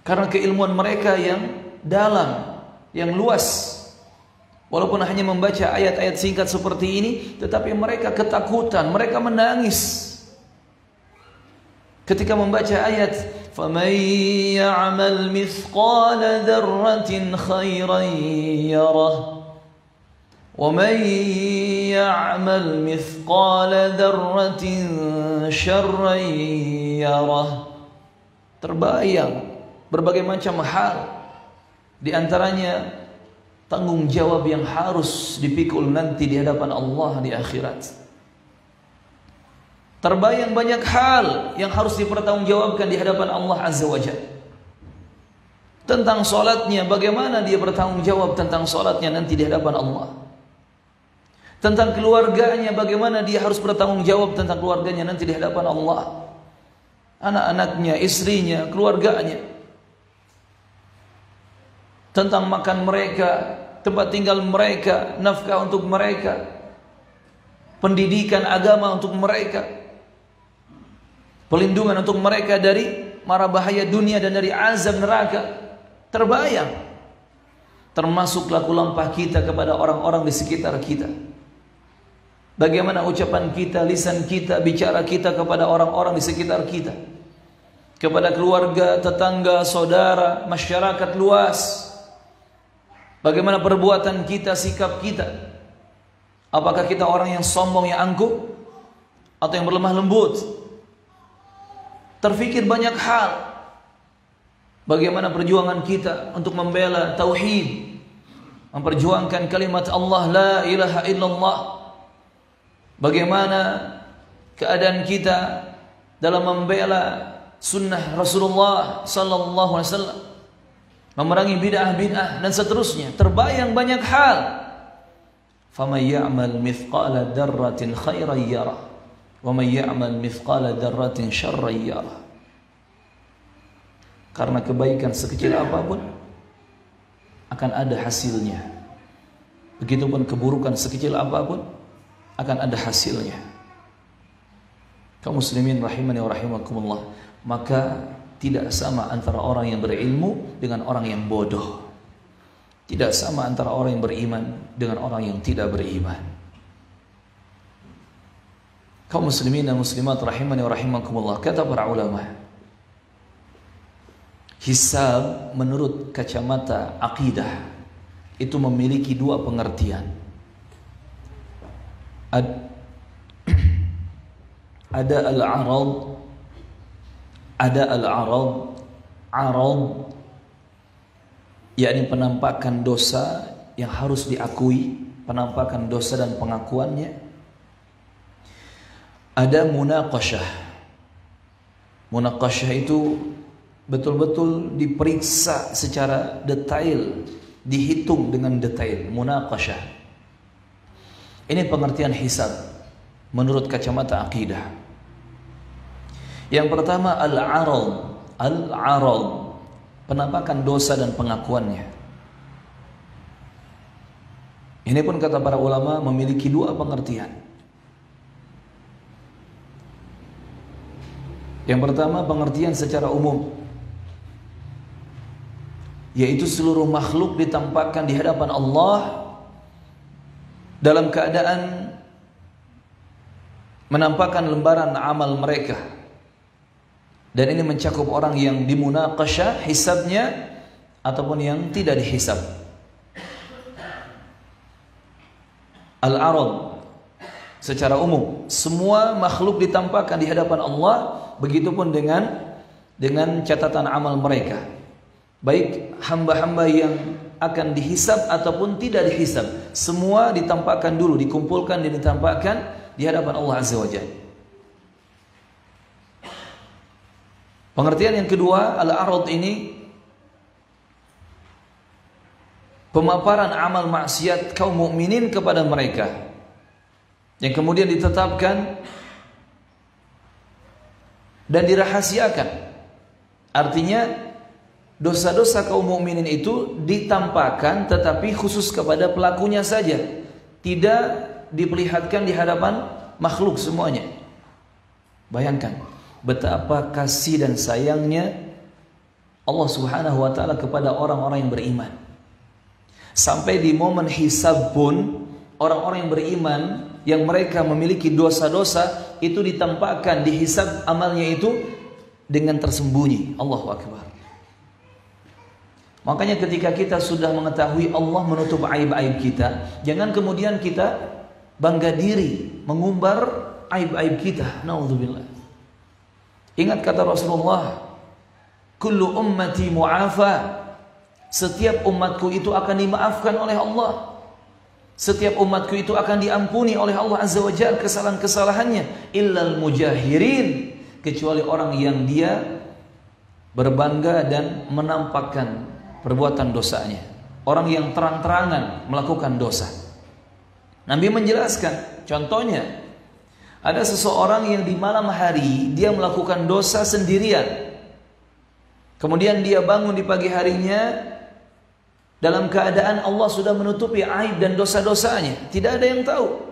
karena keilmuan mereka yang dalam, yang luas. Walaupun hanya membaca ayat-ayat singkat seperti ini, tetapi mereka ketakutan, mereka menangis ketika membaca ayat فَمَنْ يَعْمَلْ مِثْقَالَ ذَرَّةٍ خَيْرًا يَرَهُ وَمَنْ يَعْمَلْ مِثْقَالَ ذَرَّةٍ شَرًّا يَرَهُ. Terbayang berbagai macam hal, di antaranya tanggung jawab yang harus dipikul nanti di hadapan Allah di akhirat. Terbayang banyak hal yang harus dipertanggungjawabkan di hadapan Allah Azza wa Jalla. Tentang salatnya, bagaimana dia bertanggung jawab tentang salatnya nanti di hadapan Allah. Tentang keluarganya, bagaimana dia harus bertanggung jawab tentang keluarganya nanti di hadapan Allah. Anak-anaknya, istrinya, keluarganya. Tentang makan mereka, tempat tinggal mereka, nafkah untuk mereka, pendidikan agama untuk mereka, pelindungan untuk mereka dari mara bahaya dunia dan dari azab neraka. Terbayang termasuk laku lampah kita kepada orang-orang di sekitar kita. Bagaimana ucapan kita, lisan kita, bicara kita kepada orang-orang di sekitar kita, kepada keluarga, tetangga, saudara, masyarakat luas. Bagaimana perbuatan kita, sikap kita. Apakah kita orang yang sombong, yang angkuh, atau yang berlemah lembut? Terfikir banyak hal. Bagaimana perjuangan kita untuk membela tauhid, memperjuangkan kalimat Allah la ilaha illallah. Bagaimana keadaan kita dalam membela sunnah Rasulullah sallallahu alaihi wasallam, memerangi bid'ah-bid'ah dan seterusnya. Terbayang banyak hal. Faman ya'mal mithqala dzarratin khairan yarah wa man ya'mal mithqala dzarratin syarran yarah. Karena kebaikan sekecil apapun akan ada hasilnya. Begitupun keburukan sekecil apapun akan ada hasilnya. Kaum muslimin rahimani wa rahimakumullah, maka tidak sama antara orang yang berilmu dengan orang yang bodoh. Tidak sama antara orang yang beriman dengan orang yang tidak beriman. Kaum muslimin dan muslimat rahimani wa rahimakumullah, kata para ulama, hisab menurut kacamata akidah itu memiliki dua pengertian. Ada al-arad, ada al-arad. Arad yakni penampakan dosa yang harus diakui, penampakan dosa dan pengakuannya. Ada munaqasyah. Munaqasyah itu betul-betul diperiksa secara detail, dihitung dengan detail. Munaqasyah. Ini pengertian hisab menurut kacamata akidah. Yang pertama al-arad. Al-arad, penampakan dosa dan pengakuannya. Ini pun kata para ulama memiliki dua pengertian. Yang pertama pengertian secara umum, yaitu seluruh makhluk ditampakkan di hadapan Allah dalam keadaan menampakkan lembaran amal mereka. Dan ini mencakup orang yang dimunaqasyah hisabnya ataupun yang tidak dihisab. Al-arad secara umum, semua makhluk ditampakkan di hadapan Allah, begitupun dengan catatan amal mereka. Baik hamba-hamba yang akan dihisab ataupun tidak dihisab, semua ditampakkan dulu, dikumpulkan dan ditampakkan di hadapan Allah Azza wa Jalla. Pengertian yang kedua, al-arad ini pemaparan amal maksiat kaum mukminin kepada mereka, yang kemudian ditetapkan dan dirahasiakan. Artinya dosa-dosa kaum mukminin itu ditampakkan tetapi khusus kepada pelakunya saja, tidak diperlihatkan di hadapan makhluk semuanya. Bayangkan betapa kasih dan sayangnya Allah Subhanahu wa taala kepada orang-orang yang beriman. Sampai di momen hisab pun orang-orang yang beriman yang mereka memiliki dosa-dosa itu ditampakkan, dihisab amalnya itu dengan tersembunyi. Allahu Akbar. Makanya ketika kita sudah mengetahui Allah menutup aib-aib kita, jangan kemudian kita bangga diri mengumbar aib-aib kita. Naudzubillah. Ingat kata Rasulullah, kullu ummati mu'afa. Setiap umatku itu akan dimaafkan oleh Allah. Setiap umatku itu akan diampuni oleh Allah Azza wa Jalla kesalahan-kesalahannya, illal mujahirin, kecuali orang yang dia berbangga dan menampakkan perbuatan dosanya, orang yang terang-terangan melakukan dosa. Nabi menjelaskan, contohnya ada seseorang yang di malam hari dia melakukan dosa sendirian, kemudian dia bangun di pagi harinya dalam keadaan Allah sudah menutupi aib dan dosa-dosanya, tidak ada yang tahu.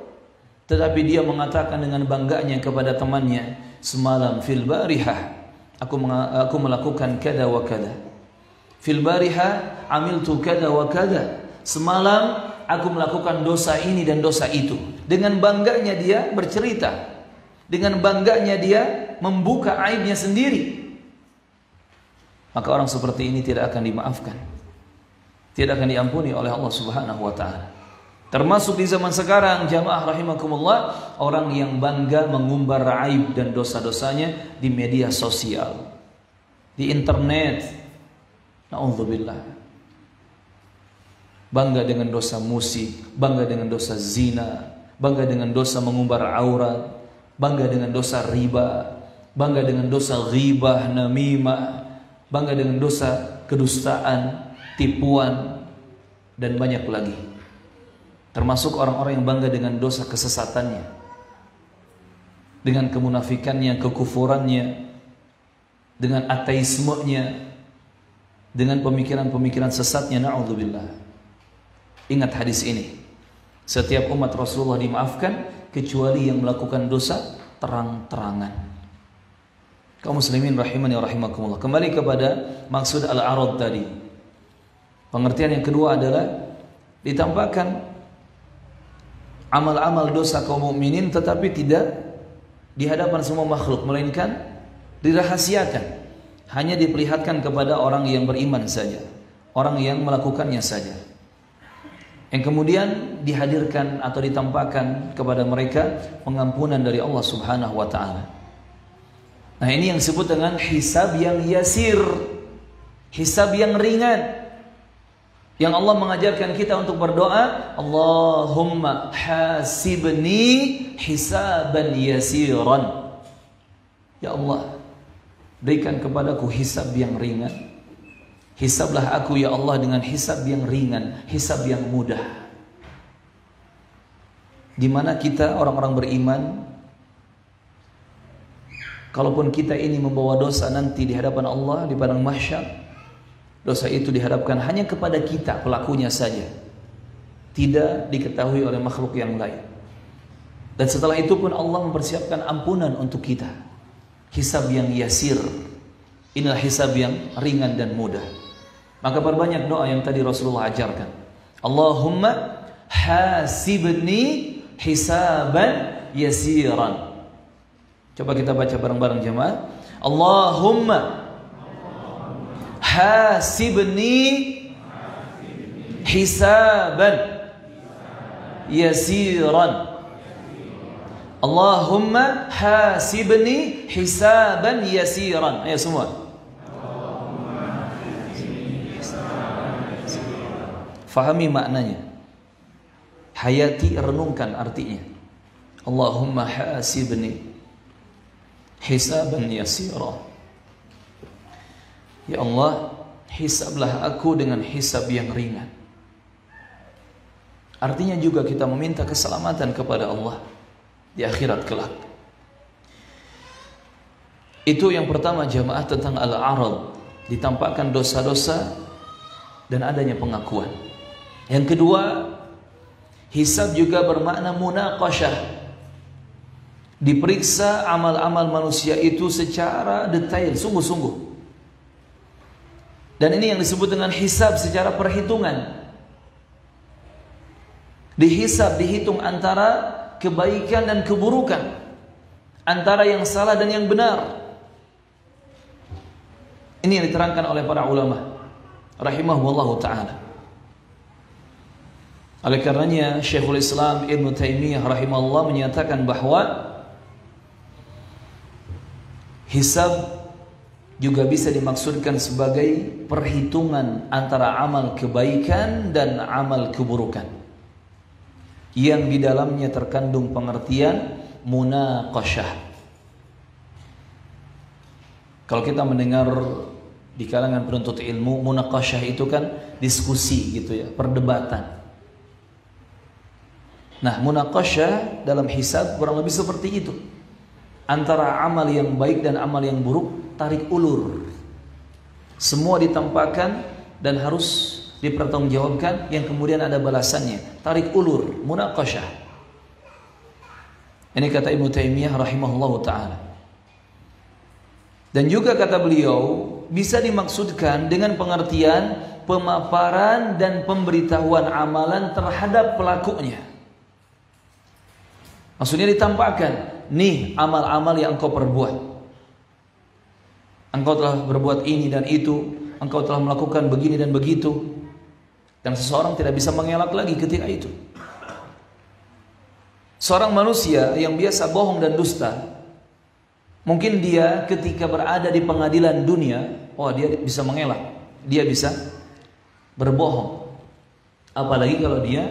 Tetapi dia mengatakan dengan bangganya kepada temannya, semalam fil barihah aku melakukan kada wa kada. Fil bariha amiltu kada wa kada. Semalam aku melakukan dosa ini dan dosa itu. Dengan bangganya dia bercerita. Dengan bangganya dia membuka aibnya sendiri. Maka orang seperti ini tidak akan dimaafkan. Tidak akan diampuni oleh Allah Subhanahu wa taala. Termasuk di zaman sekarang, jamaah rahimakumullah, orang yang bangga mengumbar aib dan dosa-dosanya di media sosial, di internet. Na'udzubillah. Bangga dengan dosa musik, bangga dengan dosa zina, bangga dengan dosa mengumbar aurat, bangga dengan dosa riba, bangga dengan dosa ghibah, namimah, bangga dengan dosa kedustaan, tipuan, dan banyak lagi. Termasuk orang-orang yang bangga dengan dosa kesesatannya, dengan kemunafikannya, kekufurannya, dengan ateismenya, dengan pemikiran-pemikiran sesatnya. Na'udzubillah. Ingat hadis ini. Setiap umat Rasulullah dimaafkan kecuali yang melakukan dosa terang-terangan. Kaum muslimin rahimani wa rahimakumullah. Kembali kepada maksud al-arad tadi. Pengertian yang kedua adalah ditampakkan amal-amal dosa kaum mukminin tetapi tidak di hadapan semua makhluk, melainkan dirahasiakan, hanya diperlihatkan kepada orang yang beriman saja, orang yang melakukannya saja, yang kemudian dihadirkan atau ditampakkan kepada mereka pengampunan dari Allah Subhanahu wa taala. Nah, ini yang disebut dengan hisab yang yasir, hisab yang ringan. Yang Allah mengajarkan kita untuk berdoa, Allahumma hasibni hisaban yasiran. Ya Allah, berikan kepadaku hisab yang ringan. Hisablah aku ya Allah dengan hisab yang ringan, hisab yang mudah. Di mana kita orang-orang beriman, kalaupun kita ini membawa dosa nanti di hadapan Allah di padang mahsyar, dosa itu dihadapkan hanya kepada kita pelakunya saja, tidak diketahui oleh makhluk yang lain. Dan setelah itu pun Allah mempersiapkan ampunan untuk kita. Hisab yang yasir, inilah hisab yang ringan dan mudah. Maka perbanyak doa yang tadi Rasulullah ajarkan. Allahumma hasibni hisaban yasiran. Coba kita baca bareng-bareng jemaah. Allahumma hasibni hisaban yasiran. Allahumma hasibni hisaban yasiran. Ayo semua. Fahami maknanya. Hayati, renungkan artinya. Allahumma hasibni hisaban yasiran. Ya Allah, hisablah aku dengan hisab yang ringan. Artinya juga kita meminta keselamatan kepada Allah di akhirat kelak. Itu yang pertama jamaah tentang al-arad, ditampakkan dosa-dosa dan adanya pengakuan. Yang kedua, hisab juga bermakna munaqasyah. Diperiksa amal-amal manusia itu secara detail, sungguh-sungguh. Dan ini yang disebut dengan hisab secara perhitungan. Dihisab, dihitung antara kebaikan dan keburukan, antara yang salah dan yang benar. Ini yang diterangkan oleh para ulama rahimahullahu ta'ala. Oleh karenanya Syekhul Islam Ibn Taimiyah rahimahullah menyatakan bahwa hisab juga bisa dimaksudkan sebagai perhitungan antara amal kebaikan dan amal keburukan, yang di dalamnya terkandung pengertian munaqasyah. Kalau kita mendengar di kalangan penuntut ilmu, munaqasyah itu kan diskusi gitu ya, perdebatan. Nah, munaqasyah dalam hisab kurang lebih seperti itu. Antara amal yang baik dan amal yang buruk, tarik ulur. Semua ditampakkan dan harus dipertanggungjawabkan, yang kemudian ada balasannya. Tarik ulur, munaqasyah. Ini kata Ibnu Taimiyah rahimahullahu ta'ala. Dan juga kata beliau, bisa dimaksudkan dengan pengertian pemaparan dan pemberitahuan amalan terhadap pelakunya. Maksudnya ditampakkan, nih amal-amal yang engkau perbuat. Engkau telah berbuat ini dan itu, engkau telah melakukan begini dan begitu. Dan seseorang tidak bisa mengelak lagi ketika itu. Seorang manusia yang biasa bohong dan dusta, mungkin dia ketika berada di pengadilan dunia, dia bisa mengelak, dia bisa berbohong. Apalagi kalau dia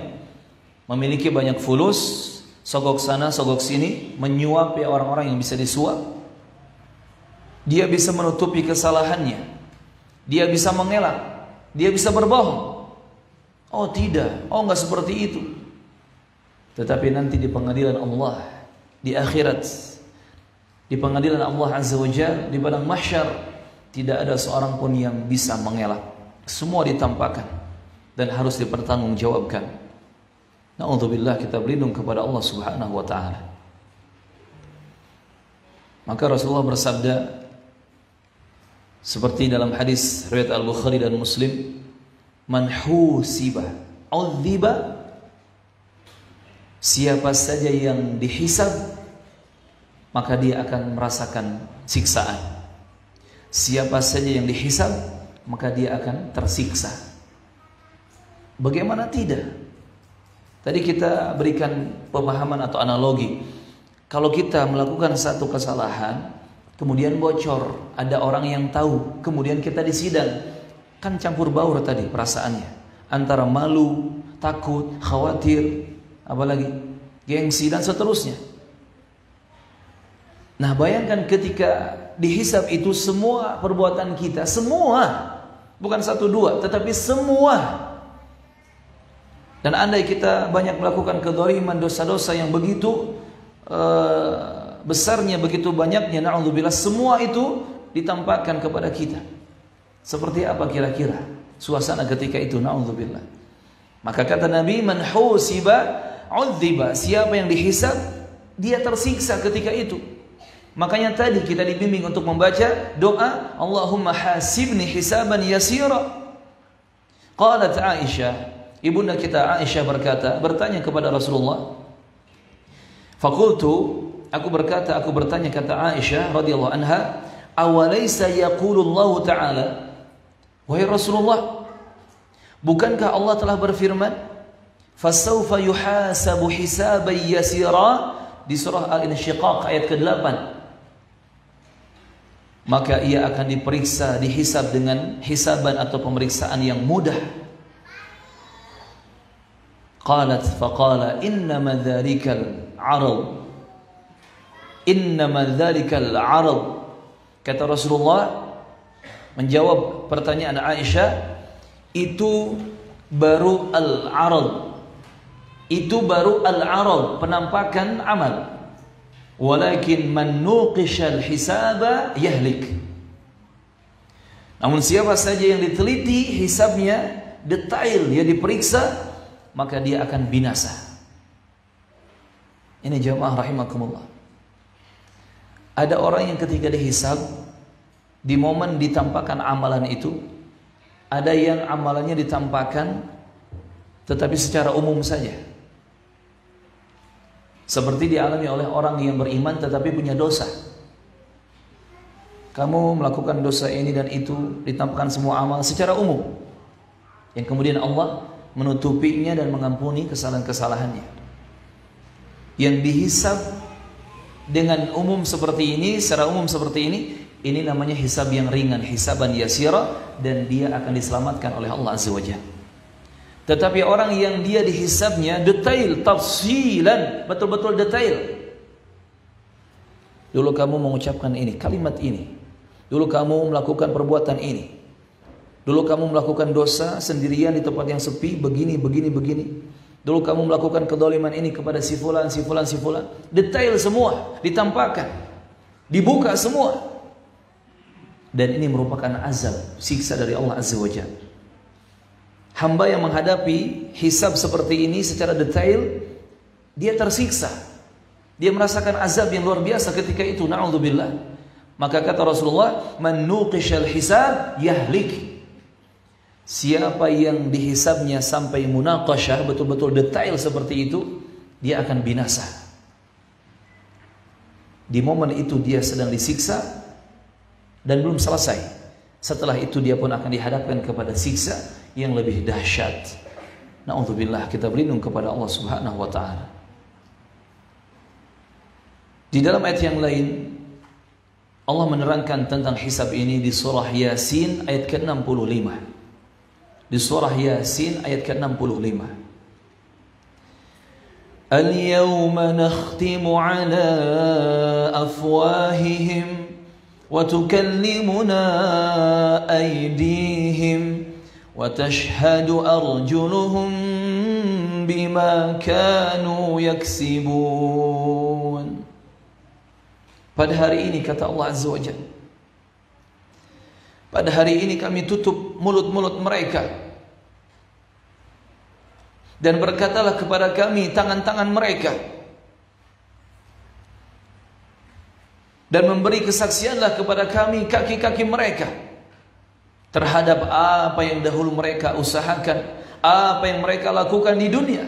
memiliki banyak fulus, sogok sana, sogok sini, menyuap ya orang-orang yang bisa disuap. Dia bisa menutupi kesalahannya. Dia bisa mengelak. Dia bisa berbohong. Oh tidak, enggak seperti itu. Tetapi nanti di pengadilan Allah, di akhirat, di pengadilan Allah Azza wa Jalla, di padang mahsyar, tidak ada seorang pun yang bisa mengelak. Semua ditampakkan dan harus dipertanggungjawabkan. Na'udzubillah, kita berlindung kepada Allah Subhanahu wa taala. Maka Rasulullah bersabda seperti dalam hadis riwayat Al-Bukhari dan Muslim, man husiba udziba, siapa saja yang dihisab maka dia akan merasakan siksaan. Siapa saja yang dihisab maka dia akan tersiksa. Bagaimana tidak? Tadi kita berikan pemahaman atau analogi. Kalau kita melakukan satu kesalahan, kemudian bocor, ada orang yang tahu, kemudian kita disidang, kan campur baur tadi perasaannya, antara malu, takut, khawatir, apalagi gengsi dan seterusnya. Nah, bayangkan ketika dihisab itu semua perbuatan kita, semua, bukan satu dua, tetapi semua. Dan andai kita banyak melakukan kedzaliman, dosa-dosa yang begitu besarnya, begitu banyaknya, na'udzubillah, semua itu ditampakkan kepada kita. Seperti apa kira-kira suasana ketika itu, na'udzubillah. Maka kata Nabi, man husiba udziba, siapa yang dihisab dia tersiksa ketika itu. Makanya tadi kita dibimbing untuk membaca doa, Allahumma hasibni hisaban yasira. Qalat Aisyah, ibunda kita Aisyah bertanya kepada Rasulullah. Fakultu, aku bertanya, kata Aisyah radhiyallahu anha, awalaysa yaqulullahu ta'ala, wahai Rasulullah, bukankah Allah telah berfirman, fasawfa yuhasabu hisaban yasira, di surah Al-Insyiqaq ayat ke-8, maka ia akan diperiksa, dihisab dengan hisaban atau pemeriksaan yang mudah. Qalat faqala innama dhalikal arad, innama dhalikal arad. Kata Rasulullah menjawab pertanyaan Aisyah, itu baru al-arad, itu baru al-arad, penampakan amal. Walakin man nuqishal hisaba yahlik. Namun siapa saja yang diteliti hisabnya detail, ya diperiksa, maka dia akan binasa. Ini jamaah rahimakumullah. Ada orang yang ketika dihisab, di momen ditampakkan amalan itu, ada yang amalannya ditampakkan tetapi secara umum saja, seperti dialami oleh orang yang beriman tetapi punya dosa. Kamu melakukan dosa ini dan itu, ditampakkan semua amal secara umum, yang kemudian Allah menutupinya dan mengampuni kesalahan-kesalahannya. Yang dihisab dengan umum seperti ini, secara umum seperti ini namanya hisab yang ringan, hisaban yasira, dan dia akan diselamatkan oleh Allah Azza wa Jalla. Tetapi orang yang dia dihisabnya detail, tafsilan, betul-betul detail. Dulu kamu mengucapkan ini, kalimat ini. Dulu kamu melakukan perbuatan ini. Dulu kamu melakukan dosa sendirian di tempat yang sepi, begini. Dulu kamu melakukan kedzaliman ini kepada si fulan. Detail semua, ditampakkan, dibuka semua. Dan ini merupakan azab, siksa dari Allah Azza wa Jalla. Hamba yang menghadapi hisab seperti ini secara detail, dia tersiksa. Dia merasakan azab yang luar biasa ketika itu, na'udzubillah. Maka kata Rasulullah, man nuqishal hisab yahlik. Siapa yang dihisabnya sampai munaqashah, betul-betul detail seperti itu, dia akan binasa. Di momen itu dia sedang disiksa dan belum selesai. Setelah itu dia pun akan dihadapkan kepada siksa yang lebih dahsyat. Na'udzubillah, kita berlindung kepada Allah Subhanahu wa taala. Di dalam ayat yang lain Allah menerangkan tentang hisab ini di surah Yasin ayat ke-65. Di surah Yasin ayat ke-65. Al-yawma nakhtimu ala afwahihim wa tukallimuna aydihim wa tashhadu arjuluhum bima kanu yaksibun. Pada hari ini kata Allah Azza wa Jalla, pada hari ini kami tutup mulut-mulut mereka dan berkatalah kepada kami tangan-tangan mereka, dan memberi kesaksianlah kepada kami kaki-kaki mereka terhadap apa yang dahulu mereka usahakan, apa yang mereka lakukan di dunia.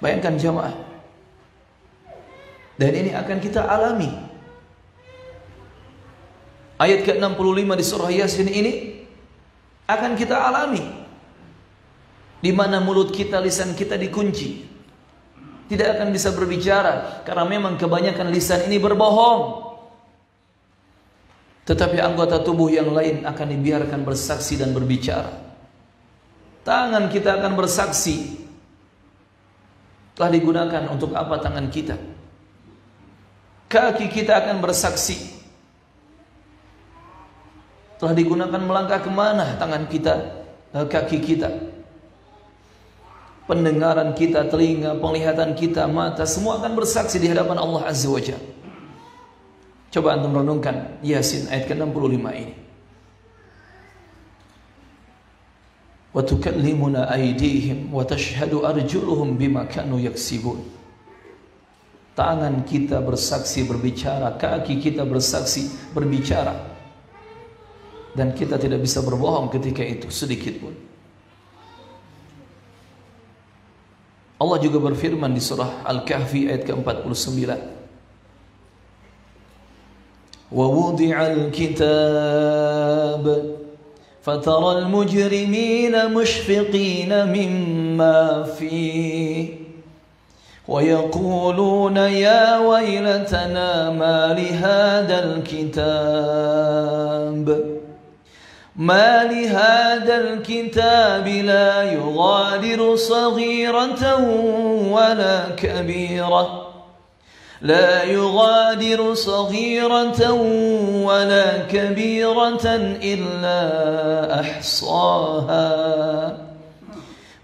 Bayangkan jamaah, dan ini akan kita alami. Ayat ke-65 di surah Yasin ini akan kita alami, di mana mulut kita, lisan kita dikunci, tidak akan bisa berbicara karena memang kebanyakan lisan ini berbohong. Tetapi anggota tubuh yang lain akan dibiarkan bersaksi dan berbicara. Tangan kita akan bersaksi. Telah digunakan untuk apa tangan kita? Kaki kita akan bersaksi. Telah digunakan melangkah kemana tangan kita, kaki kita. Pendengaran kita, telinga, penglihatan kita, mata, semua akan bersaksi di hadapan Allah Azza wa Jalla. Coba antum renungkan Yasin ayat ke-65 ini. Wa tukallimuna aydihim wa tashhadu arjuluhum bima kanu yaksibun. Tangan kita bersaksi berbicara, kaki kita bersaksi berbicara, dan kita tidak bisa berbohong ketika itu sedikit pun. Allah juga berfirman di surah Al-Kahfi ayat ke-49. Wa wudi'al kitab fataral mujrimina mushfiqina mimma fihi ويقولون يا ويلتنا ما لهذا الكتاب لا يغادر صغيرة ولا كبيرة إلا أحصاها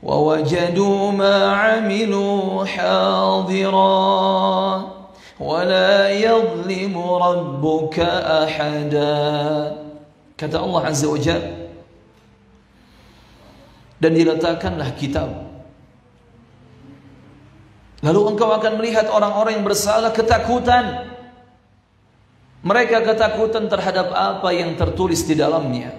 ووجدوا ما عملوا حاضرا ولا يظلم ربك أحدا. Kata Allah Azza wa Jalla, dan diletakkanlah kitab, lalu engkau akan melihat orang-orang yang bersalah ketakutan. Mereka ketakutan terhadap apa yang tertulis di dalamnya,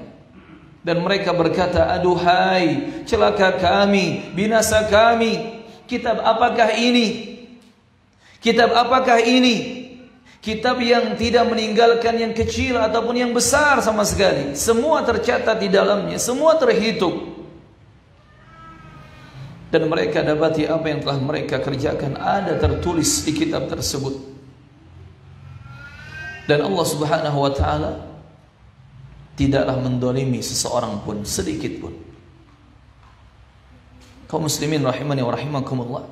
dan mereka berkata, aduhai celaka kami, binasa kami. Kitab apakah ini? Kitab apakah ini? Kitab yang tidak meninggalkan yang kecil ataupun yang besar sama sekali. Semua tercatat di dalamnya, semua terhitung. Dan mereka dapati apa yang telah mereka kerjakan ada tertulis di kitab tersebut. Dan Allah Subhanahu wa taala tidaklah mendolimi seseorang pun sedikit pun. Kaum muslimin rahimani wa rahimakumullah,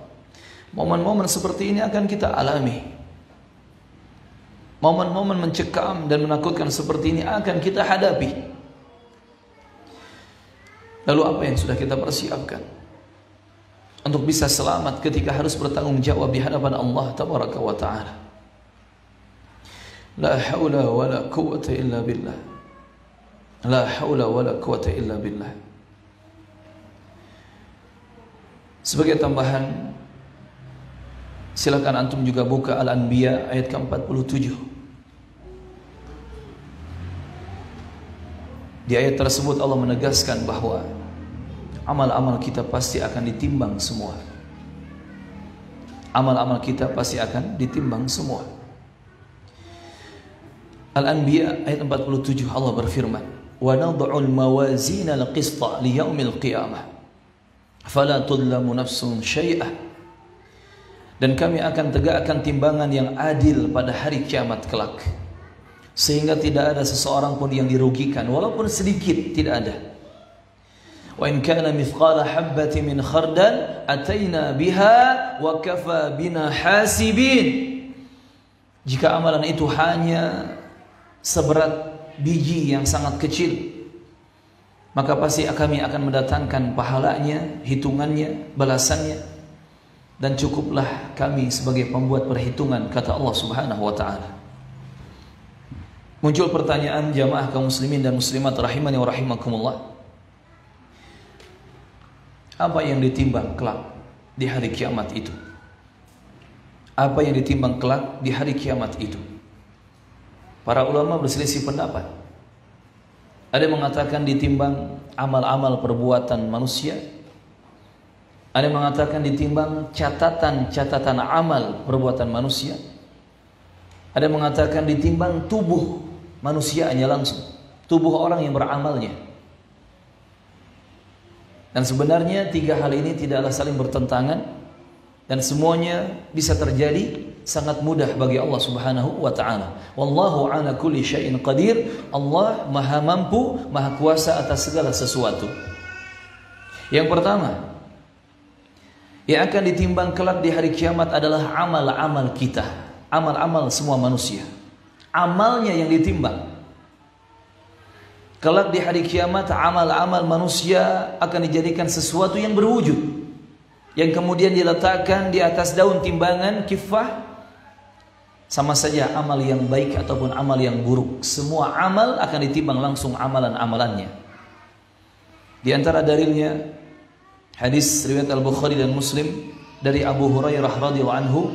momen-momen seperti ini akan kita alami. Momen-momen mencekam dan menakutkan seperti ini akan kita hadapi. Lalu apa yang sudah kita persiapkan untuk bisa selamat ketika harus bertanggung jawab di hadapan Allah tabaraka wa taala? La haula wa la quwwata illa billah. La haula wa la quwwata illa billah. Sebagai tambahan, silakan antum juga buka Al-Anbiya ayat ke-47. Di ayat tersebut Allah menegaskan bahwa amal-amal kita pasti akan ditimbang semua. Amal-amal kita pasti akan ditimbang semua. Al-Anbiya ayat 47 Allah berfirman, "Wa nad'ul mawazina al-qista li yaumil qiyamah, fala tudlamu nafsun syai'ah." Dan kami akan tegakkan timbangan yang adil pada hari kiamat kelak, sehingga tidak ada seseorang pun yang dirugikan, walaupun sedikit, tidak ada. Wa in kana mithqala habbatin min khardal ataina biha wa kafa bina hasibin. Jika amalan itu hanya seberat biji yang sangat kecil, maka pasti kami akan mendatangkan pahalanya, hitungannya, balasannya, dan cukuplah kami sebagai pembuat perhitungan, kata Allah Subhanahu wa taala. Muncul pertanyaan jamaah kaum muslimin dan muslimat rahimani wa rahimakumullah, apa yang ditimbang kelak di hari kiamat itu? Apa yang ditimbang kelak di hari kiamat itu? Para ulama berselisih pendapat. Ada yang mengatakan ditimbang amal-amal perbuatan manusia. Ada yang mengatakan ditimbang catatan-catatan amal perbuatan manusia. Ada yang mengatakan ditimbang tubuh manusianya langsung, tubuh orang yang beramalnya. Dan sebenarnya tiga hal ini tidaklah saling bertentangan, dan semuanya bisa terjadi sangat mudah bagi Allah Subhanahu wa taala. Wallahu ala kulli syai'in qadir. Allah Maha mampu, Maha kuasa atas segala sesuatu. Yang pertama, yang akan ditimbang kelak di hari kiamat adalah amal-amal kita, amal-amal semua manusia. Amalnya yang ditimbang. Kelak di hari kiamat amal-amal manusia akan dijadikan sesuatu yang berwujud, yang kemudian diletakkan di atas daun timbangan kifah. Sama saja amal yang baik ataupun amal yang buruk, semua amal akan ditimbang langsung amalan-amalannya. Di antara dalilnya hadis riwayat Al-Bukhari dan Muslim dari Abu Hurairah radhiyallahu anhu,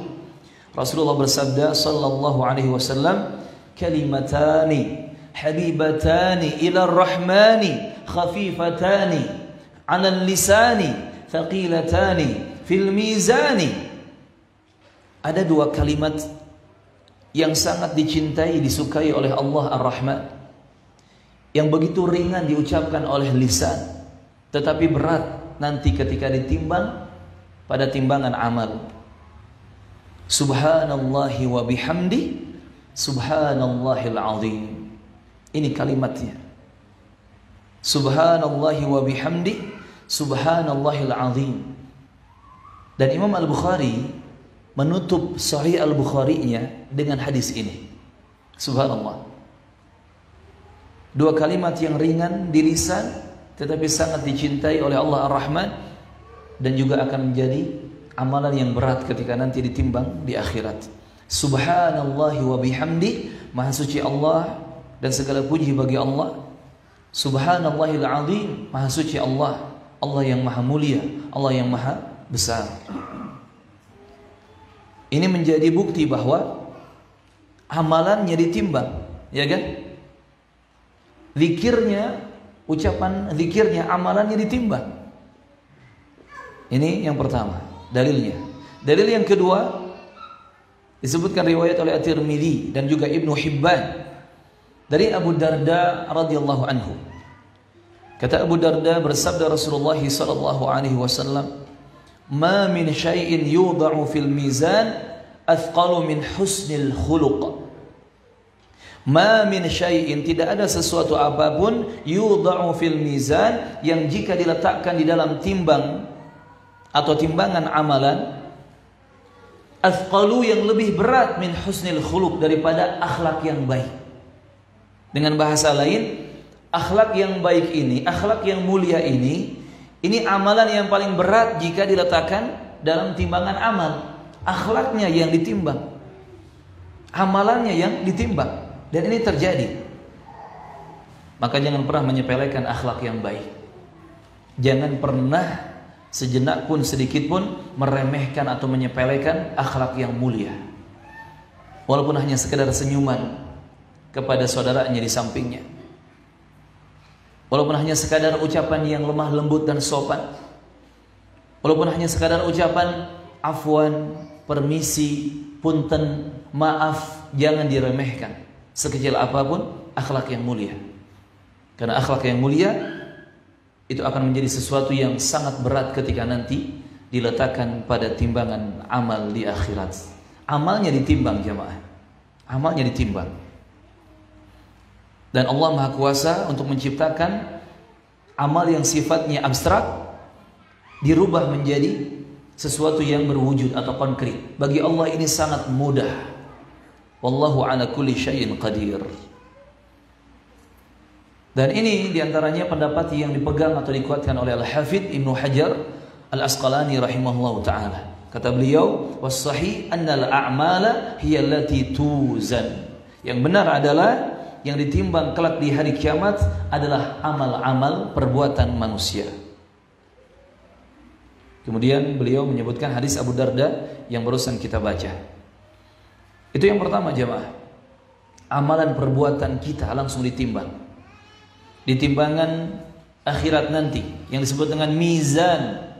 Rasulullah bersabda sallallahu alaihi wasallam, "Kalimatani habibatani ila ar-rahmani khafifatani 'ala al-lisani thaqilatani fil mizani." Ada dua kalimat yang sangat dicintai, disukai oleh Allah Ar-Rahman, yang begitu ringan diucapkan oleh lisan, tetapi berat nanti ketika ditimbang pada timbangan amal. Subhanallahi wa bihamdi, subhanallahil azim. Ini kalimatnya. Subhanallahi wa bihamdi, subhanallahil azim. Dan Imam Al-Bukhari menutup Sahih Al-Bukhari-nya dengan hadis ini. Subhanallah. Dua kalimat yang ringan di lisan, tetapi sangat dicintai oleh Allah Ar-Rahman, dan juga akan menjadi amalan yang berat ketika nanti ditimbang di akhirat. Subhanallahi wa bihamdi, maha suci Allah dan segala puji bagi Allah. Subhanallahil azim, maha suci Allah, Allah yang maha mulia, Allah yang maha besar. Ini menjadi bukti bahwa amalannya ditimbang, ya kan? Zikirnya, ucapan zikirnya, amalannya ditimbang. Ini yang pertama, dalilnya. Dalil yang kedua disebutkan riwayat oleh At-Tirmidzi dan juga Ibnu Hibban dari Abu Darda radhiyallahu anhu. Kata Abu Darda, bersabda Rasulullah sallallahu alaihi wasallam, "Ma min syai'in yudha'u fil mizan athqalu min husnil khuluq." Ma min syai'in, tidak ada sesuatu apapun, yudha'u fil mizan, yang jika diletakkan di dalam timbang atau timbangan amalan, athqalu, yang lebih berat, min husnil khuluq, daripada akhlak yang baik. Dengan bahasa lain, akhlak yang baik ini, akhlak yang mulia ini amalan yang paling berat jika diletakkan dalam timbangan amal. Akhlaknya yang ditimbang, amalannya yang ditimbang. Dan ini terjadi. Maka jangan pernah menyepelekan akhlak yang baik. Jangan pernah sejenak pun, sedikit pun meremehkan atau menyepelekan akhlak yang mulia. Walaupun hanya sekedar senyuman kepada saudaranya di sampingnya. walaupun hanya sekadar ucapan yang lemah lembut dan sopan, walaupun hanya sekadar ucapan afwan, permisi, punten, maaf, jangan diremehkan. Sekecil apapun akhlak yang mulia. Karena akhlak yang mulia itu akan menjadi sesuatu yang sangat berat ketika nanti diletakkan pada timbangan amal di akhirat. Amalnya ditimbang jamaah. Amalnya ditimbang. Dan Allah Maha Kuasa untuk menciptakan amal yang sifatnya abstrak dirubah menjadi sesuatu yang berwujud atau konkret. Bagi Allah ini sangat mudah. Wallahu ala kulli syai'in qadir. Dan ini diantaranya pendapat yang dipegang atau dikuatkan oleh Al-Hafidh Ibnu Hajar Al-Asqalani rahimahullahu ta'ala. Kata beliau, was-sahih annal a'mala hiya allati tuzan. Yang benar adalah yang ditimbang kelak di hari kiamat adalah amal-amal perbuatan manusia. Kemudian beliau menyebutkan hadis Abu Darda yang barusan kita baca. Itu yang pertama jemaah. Amalan perbuatan kita langsung ditimbang. Di timbangan akhirat nanti yang disebut dengan mizan.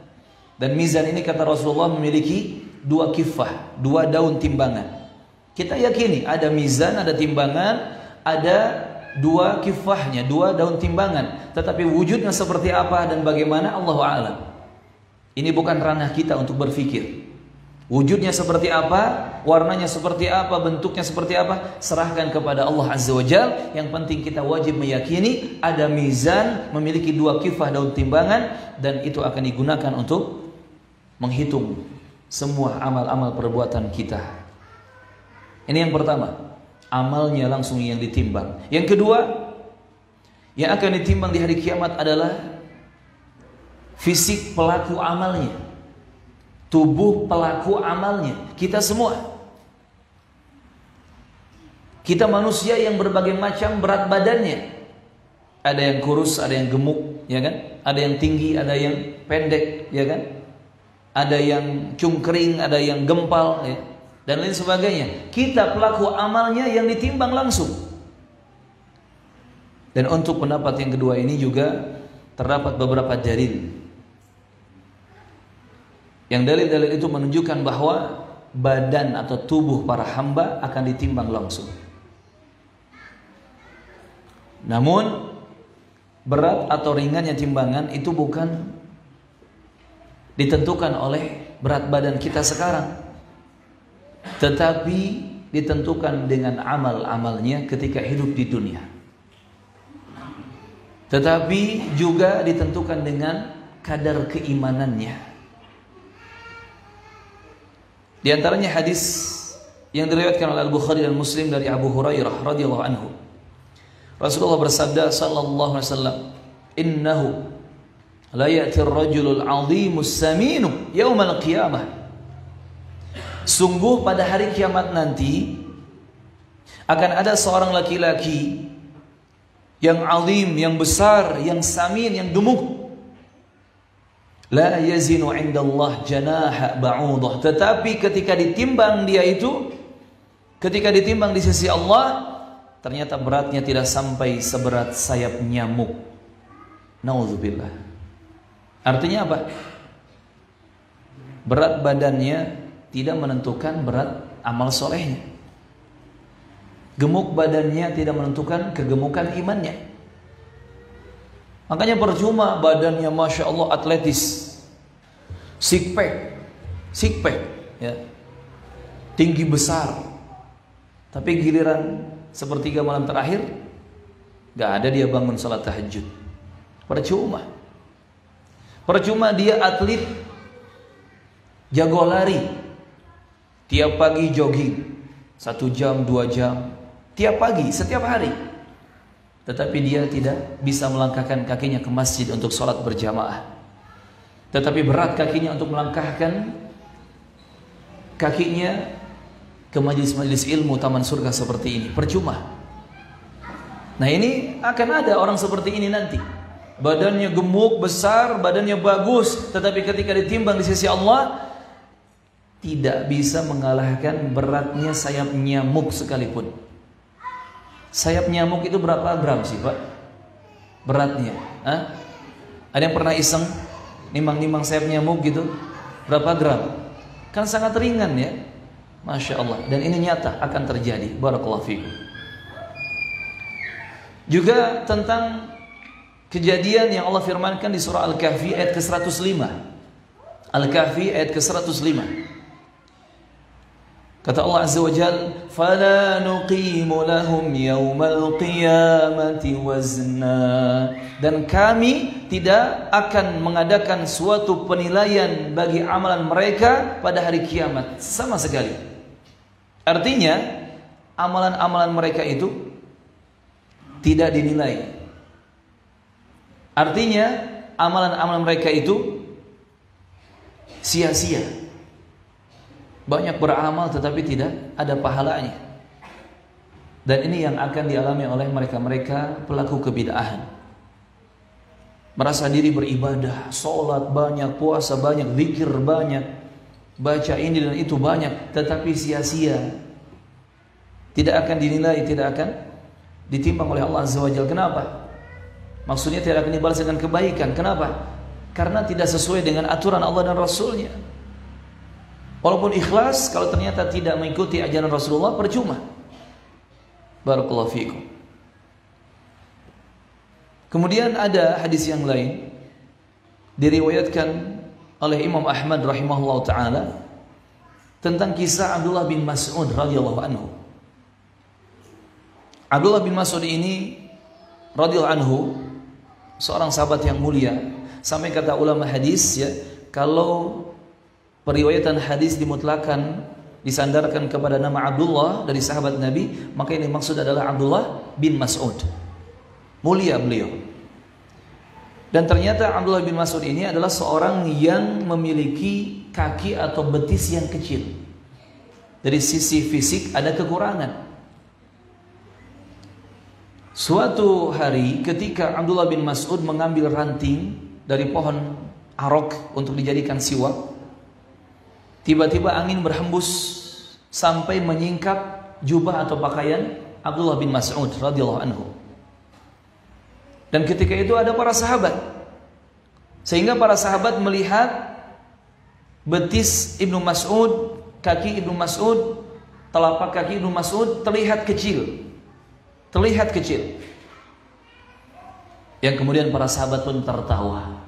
Dan mizan ini kata Rasulullah memiliki dua kifah, dua daun timbangan. Kita yakini ada mizan, ada timbangan, ada dua kifahnya, dua daun timbangan. Tetapi wujudnya seperti apa dan bagaimana, Allahu a'lam. Ini bukan ranah kita untuk berpikir. Wujudnya seperti apa, warnanya seperti apa, bentuknya seperti apa, serahkan kepada Allah Azza wa Jalla. Yang penting kita wajib meyakini ada mizan, memiliki dua kifah daun timbangan, dan itu akan digunakan untuk menghitung semua amal-amal perbuatan kita. Ini yang pertama, amalnya langsung yang ditimbang. Yang kedua, yang akan ditimbang di hari kiamat adalah fisik pelaku amalnya, tubuh pelaku amalnya. Kita semua, kita manusia yang berbagai macam berat badannya. Ada yang kurus, ada yang gemuk, ya kan? Ada yang tinggi, ada yang pendek, ya kan? Ada yang cungkring, ada yang gempal, ya, dan lain sebagainya. Kita pelaku amalnya yang ditimbang langsung. Dan untuk pendapat yang kedua ini juga terdapat beberapa dalil. Yang dalil-dalil itu menunjukkan bahwa badan atau tubuh para hamba akan ditimbang langsung. Namun berat atau ringannya timbangan itu bukan ditentukan oleh berat badan kita sekarang, tetapi ditentukan dengan amal-amalnya ketika hidup di dunia. Tetapi juga ditentukan dengan kadar keimanannya. Di antaranya hadis yang diriwayatkan oleh Al-Bukhari dan Muslim dari Abu Hurairah radhiyallahu anhu. Rasulullah bersabda sallallahu alaihi wasallam, "Innahu la ya'ti ar-rajulul 'azimus saminu yaumal qiyamah." Sungguh pada hari kiamat nanti akan ada seorang laki-laki yang azim, yang besar, yang samin, yang gemuk. La yazinu 'indallah janaha ba'udah. Tetapi ketika ditimbang dia itu, ketika ditimbang di sisi Allah, ternyata beratnya tidak sampai seberat sayap nyamuk. Nauzubillah. Artinya apa? Berat badannya tidak menentukan berat amal solehnya. Gemuk badannya tidak menentukan kegemukan imannya. Makanya percuma badannya Masya Allah atletis, six pack, ya, tinggi besar, tapi giliran sepertiga malam terakhir gak ada dia bangun salat tahajud. Percuma dia atlet jago lari, tiap pagi jogging 1 jam 2 jam tiap pagi setiap hari, tetapi dia tidak bisa melangkahkan kakinya ke masjid untuk sholat berjamaah. Tetapi berat kakinya untuk melangkahkan kakinya ke majelis-majelis ilmu taman surga seperti ini. Percuma. Nah, ini akan ada orang seperti ini nanti. Badannya gemuk, besar, badannya bagus, tetapi ketika ditimbang di sisi Allah tidak bisa mengalahkan beratnya sayap nyamuk sekalipun. Sayap nyamuk itu berapa gram sih, Pak? beratnya? Ada yang pernah iseng nimbang-nimbang sayap nyamuk gitu? Berapa gram? Kan sangat ringan ya. Masya Allah. Dan ini nyata akan terjadi. Barakallahu fikum. Juga tentang kejadian yang Allah firmankan di surah Al-Kahfi ayat ke-105. Al-Kahfi ayat ke-105. Kata Allah Azza wa Jalla, "Fala nuqimu lahum yawmal qiyamati wazna." Dan kami tidak akan mengadakan suatu penilaian bagi amalan mereka pada hari kiamat sama sekali. Artinya, amalan-amalan mereka itu tidak dinilai. Artinya, amalan-amalan mereka itu sia-sia. Banyak beramal tetapi tidak ada pahalanya. Dan ini yang akan dialami oleh mereka-mereka pelaku kebid'ahan. Merasa diri beribadah, sholat banyak, puasa banyak, zikir banyak, baca ini dan itu banyak, tetapi sia-sia. Tidak akan dinilai, tidak akan ditimbang oleh Allah Azza wa Jalla. Kenapa? Maksudnya tidak akan dibalas dengan kebaikan. Kenapa? Karena tidak sesuai dengan aturan Allah dan Rasulnya. Walaupun ikhlas, kalau ternyata tidak mengikuti ajaran Rasulullah, percuma. Barakallahu fiikum. Kemudian ada hadis yang lain diriwayatkan oleh Imam Ahmad rahimahullah ta'ala tentang kisah Abdullah bin Mas'ud radhiyallahu anhu. Abdullah bin Mas'ud ini radhiyallahu anhu seorang sahabat yang mulia. Sampai kata ulama hadis ya, kalau periwayatan hadis dimutlakan disandarkan kepada nama Abdullah dari sahabat Nabi, maka ini maksud adalah Abdullah bin Mas'ud. Mulia beliau. Dan ternyata Abdullah bin Mas'ud ini adalah seorang yang memiliki kaki atau betis yang kecil. Dari sisi fisik ada kekurangan. Suatu hari ketika Abdullah bin Mas'ud mengambil ranting dari pohon arok untuk dijadikan siwak, tiba-tiba angin berhembus sampai menyingkap jubah atau pakaian Abdullah bin Mas'ud radhiyallahu anhu. Dan ketika itu ada para sahabat. Sehingga para sahabat melihat betis Ibnu Mas'ud, kaki Ibnu Mas'ud, telapak kaki Ibnu Mas'ud terlihat kecil. Terlihat kecil. Yang kemudian para sahabat pun tertawa.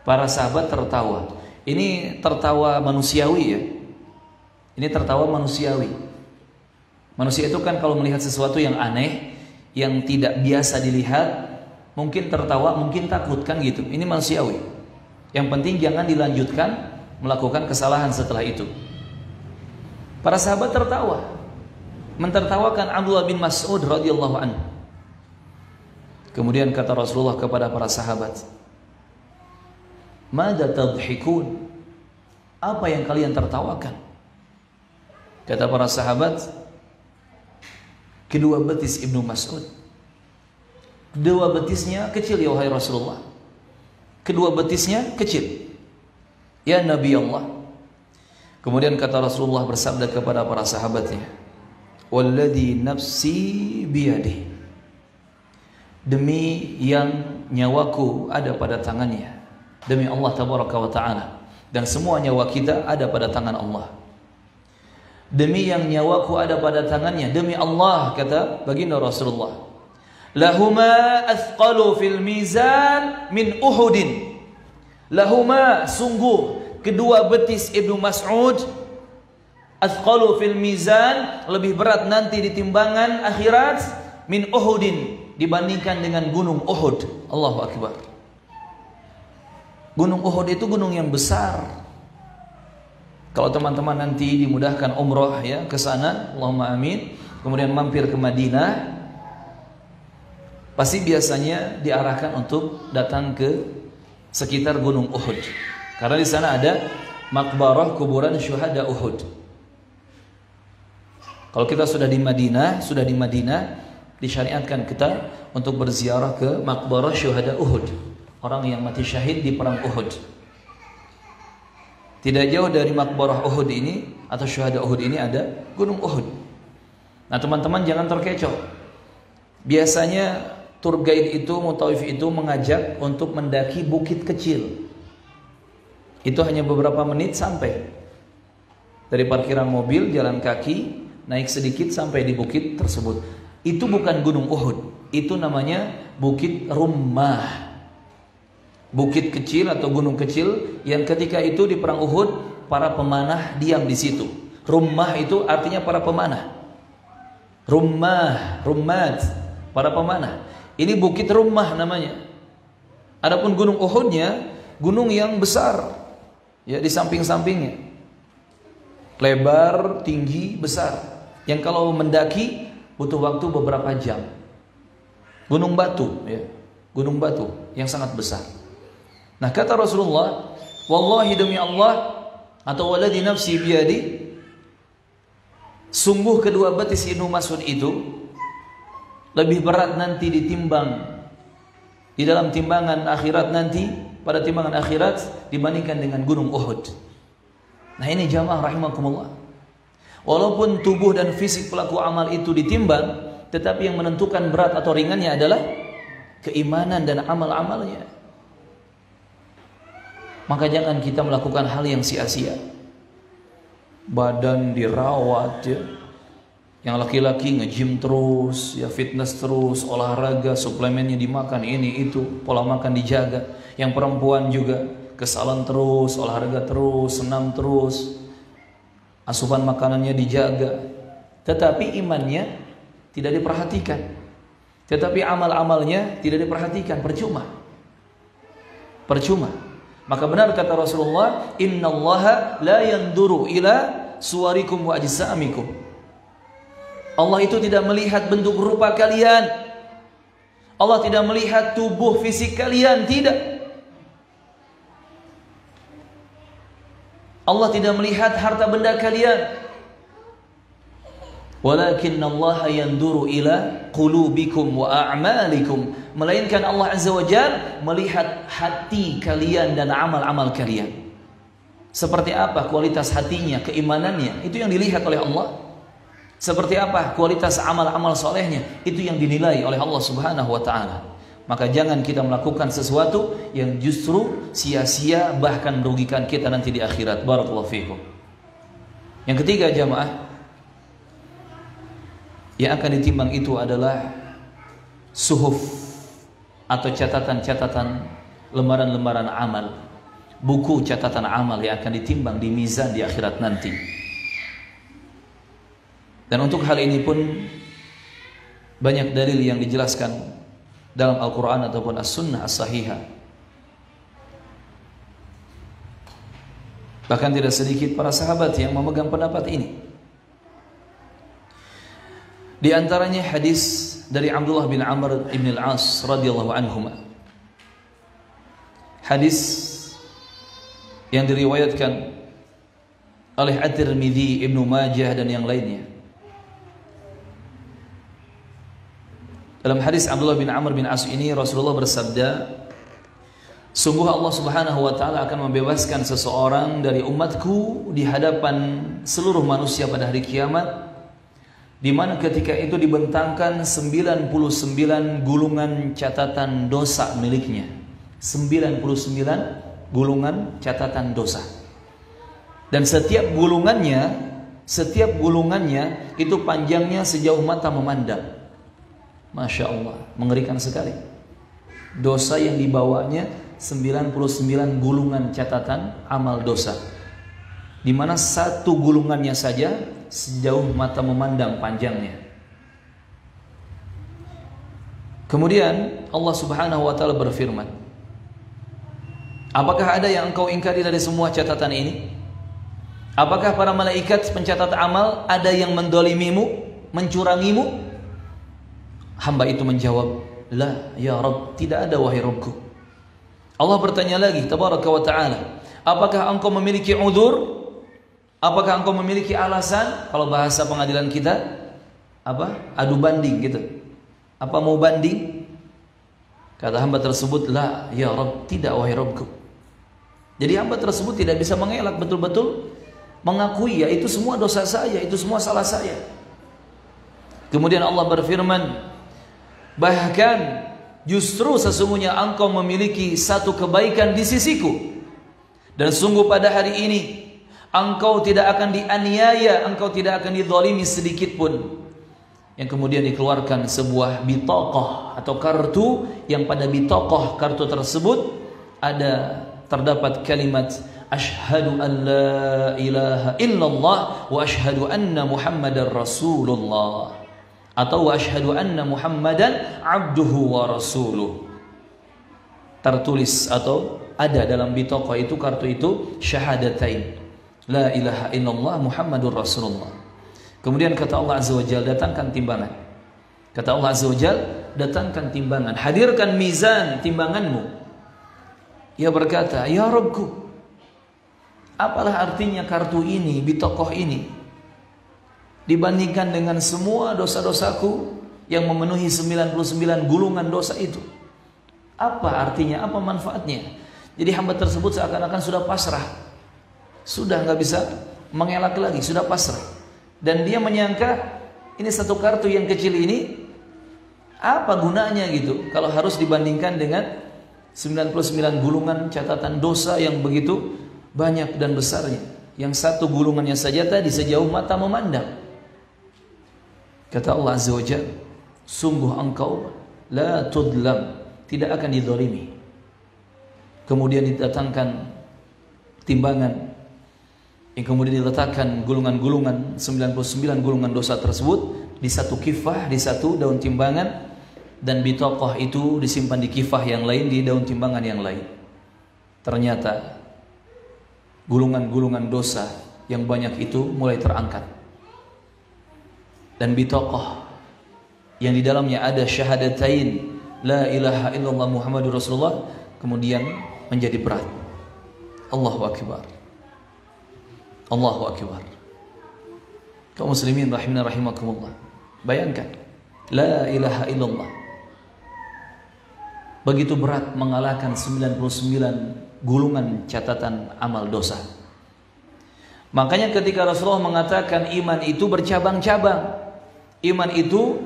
Para sahabat tertawa. Ini tertawa manusiawi ya. Ini tertawa manusiawi. Manusia itu kan kalau melihat sesuatu yang aneh, yang tidak biasa dilihat, mungkin tertawa, mungkin takut kan gitu. Ini manusiawi. Yang penting jangan dilanjutkan melakukan kesalahan setelah itu. Para sahabat tertawa, mentertawakan Abdullah bin Mas'ud radhiyallahu anhu. Kemudian kata Rasulullah kepada para sahabat, "Mada tadhikun?" Apa yang kalian tertawakan? Kata para sahabat, kedua betis Ibnu Mas'ud. Kedua betisnya kecil ya wahai Rasulullah. Kedua betisnya kecil. Ya Nabi Allah. Kemudian kata Rasulullah bersabda kepada para sahabatnya, "Walladzi nafsi biyadihi." Demi yang nyawaku ada pada tangannya. Demi Allah tabaraka wa ta'ala. Dan semua nyawa kita ada pada tangan Allah. Demi yang nyawaku ada pada tangannya, demi Allah, kata baginda Rasulullah, lahuma athqalu fil mizan min Uhudin. Lahuma, sungguh kedua betis Ibnu Mas'ud, athqalu fil mizan, lebih berat nanti di timbangan akhirat, min Uhudin, dibandingkan dengan gunung Uhud. Allahu Akbar. Gunung Uhud itu gunung yang besar. Kalau teman-teman nanti dimudahkan umroh ya ke sana, Allahumma amin, kemudian mampir ke Madinah, pasti biasanya diarahkan untuk datang ke sekitar gunung Uhud. Karena di sana ada makbarah kuburan syuhada Uhud. Kalau kita sudah di Madinah, disyariatkan kita untuk berziarah ke makbarah syuhada Uhud, orang yang mati syahid di perang Uhud. Tidak jauh dari makbarah Uhud ini atau syuhada Uhud ini ada gunung Uhud. Nah teman-teman jangan terkecoh. Biasanya tour guide itu, mutawif itu mengajak untuk mendaki bukit kecil. Itu hanya beberapa menit sampai. Dari parkiran mobil, jalan kaki, naik sedikit sampai di bukit tersebut. Itu bukan gunung Uhud, itu namanya Bukit Rummah. Bukit kecil atau gunung kecil yang ketika itu di perang Uhud para pemanah diam di situ. Rummah itu artinya para pemanah. Rummah, rummat, para pemanah. Ini Bukit Rummah namanya. Adapun gunung Uhudnya gunung yang besar, ya, di samping-sampingnya, lebar, tinggi, besar. Yang kalau mendaki butuh waktu beberapa jam. Gunung batu, ya, gunung batu yang sangat besar. Nah, kata Rasulullah, wallahi demi Allah atau waladi nafsi biyadi, sungguh kedua betis Ibnu Mas'ud itu lebih berat nanti ditimbang di dalam timbangan akhirat nanti, pada timbangan akhirat dibandingkan dengan gunung Uhud. Nah, ini jamaah rahimakumullah. Walaupun tubuh dan fisik pelaku amal itu ditimbang, tetapi yang menentukan berat atau ringannya adalah keimanan dan amal-amalnya. Maka jangan kita melakukan hal yang sia-sia. Badan dirawat, ya. Yang laki-laki nge-gym terus, ya, fitness terus, olahraga, suplemennya dimakan, ini itu, pola makan dijaga. Yang perempuan juga ke salon terus, olahraga terus, senam terus, asupan makanannya dijaga. Tetapi imannya tidak diperhatikan, tetapi amal-amalnya tidak diperhatikan, percuma. Percuma. Maka benar kata Rasulullah, innallaha la yanduru ila suwarikum wa ajsamikum. Allah itu tidak melihat bentuk rupa kalian. Allah tidak melihat tubuh fisik kalian, tidak. Allah tidak melihat harta benda kalian. Walakinallaha yanduru ila qulubikum wa a'malikum. Melainkan Allah Azza wa Jalla melihat hati kalian dan amal-amal kalian. Seperti apa kualitas hatinya, keimanannya, itu yang dilihat oleh Allah. Seperti apa kualitas amal-amal solehnya, itu yang dinilai oleh Allah Subhanahu wa ta'ala. Maka jangan kita melakukan sesuatu yang justru sia-sia, bahkan merugikan kita nanti di akhirat. Barakallahu fiikum. Yang ketiga jamaah, yang akan ditimbang itu adalah suhuf atau catatan-catatan, lembaran-lembaran amal, buku catatan amal yang akan ditimbang di mizan di akhirat nanti. Dan untuk hal ini pun banyak dalil yang dijelaskan dalam Al-Quran ataupun As-Sunnah As-Sahihah. Bahkan tidak sedikit para sahabat yang memegang pendapat ini. Di antaranya hadis dari Abdullah bin Amr ibn al-As radhiyallahu anhuma. Hadis yang diriwayatkan oleh At-Tirmidzi, Ibnu Majah dan yang lainnya. Dalam hadis Abdullah bin Amr bin As ini Rasulullah bersabda, sungguh Allah Subhanahu wa taala akan membebaskan seseorang dari umatku di hadapan seluruh manusia pada hari kiamat, di mana ketika itu dibentangkan 99 gulungan catatan dosa miliknya. 99 gulungan catatan dosa. Dan setiap gulungannya itu panjangnya sejauh mata memandang. Masya Allah, mengerikan sekali. Dosa yang dibawanya 99 gulungan catatan amal dosa, di mana satu gulungannya saja sejauh mata memandang panjangnya. Kemudian Allah Subhanahu wa taala berfirman, apakah ada yang engkau ingkari dari semua catatan ini? Apakah para malaikat pencatat amal ada yang mendolimimu, mencurangimu? Hamba itu menjawab, la ya Rabb, tidak ada wahai Rabbku. Allah bertanya lagi, tabaraka wa ta'ala, apakah engkau memiliki udzur? Apakah engkau memiliki alasan? Kalau bahasa pengadilan kita, apa? Adu banding gitu. Apa mau banding? Kata hamba tersebut, la ya Rabb, tidak wahai Rabbku. Jadi hamba tersebut tidak bisa mengelak, betul-betul mengakui, ya itu semua dosa saya, itu semua salah saya. Kemudian Allah berfirman, bahkan justru sesungguhnya engkau memiliki satu kebaikan di sisiku. Dan sungguh pada hari ini engkau tidak akan dianiaya, engkau tidak akan dizalimi sedikit pun. Yang kemudian dikeluarkan sebuah bitaqah atau kartu, yang pada bitaqah kartu tersebut terdapat kalimat asyhadu an la ilaha illallah wa asyhadu anna muhammadar rasulullah, atau wa asyhadu anna muhammadan abduhu wa rasuluh. Tertulis atau ada dalam bitaqah itu, kartu itu, syahadatain la ilaha illallah muhammadur rasulullah. Kemudian kata Allah Azza wa Jalla, datangkan timbangan. Kata Allah Azza wa Jalla, datangkan timbangan, hadirkan mizan timbanganmu. Ia berkata, ya Rabbku, apalah artinya kartu ini, bitaqah ini, dibandingkan dengan semua dosa-dosaku yang memenuhi 99 gulungan dosa itu? Apa artinya, apa manfaatnya? Jadi hamba tersebut seakan-akan sudah pasrah, sudah nggak bisa mengelak lagi, sudah pasrah. Dan dia menyangka ini satu kartu yang kecil ini, apa gunanya gitu, kalau harus dibandingkan dengan 99 gulungan catatan dosa yang begitu banyak dan besarnya. Yang satu gulungannya saja tadi sejauh mata memandang. Kata Allah Azza wa Jalla, sungguh engkau la tudlam, tidak akan dizalimi. Kemudian didatangkan timbangan, yang kemudian diletakkan gulungan-gulungan 99 gulungan dosa tersebut di satu kifah, di satu daun timbangan, dan bitaqah itu disimpan di kifah yang lain, di daun timbangan yang lain. Ternyata gulungan-gulungan dosa yang banyak itu mulai terangkat, dan bitaqah yang di dalamnya ada syahadatain la ilaha illallah muhammadur rasulullah kemudian menjadi berat. Allahu akbar, Allahu akbar. Kaum muslimin rahimana rahimakumullah, bayangkan la ilaha illallah begitu berat mengalahkan 99 gulungan catatan amal dosa. Makanya ketika Rasulullah mengatakan iman itu bercabang-cabang, iman itu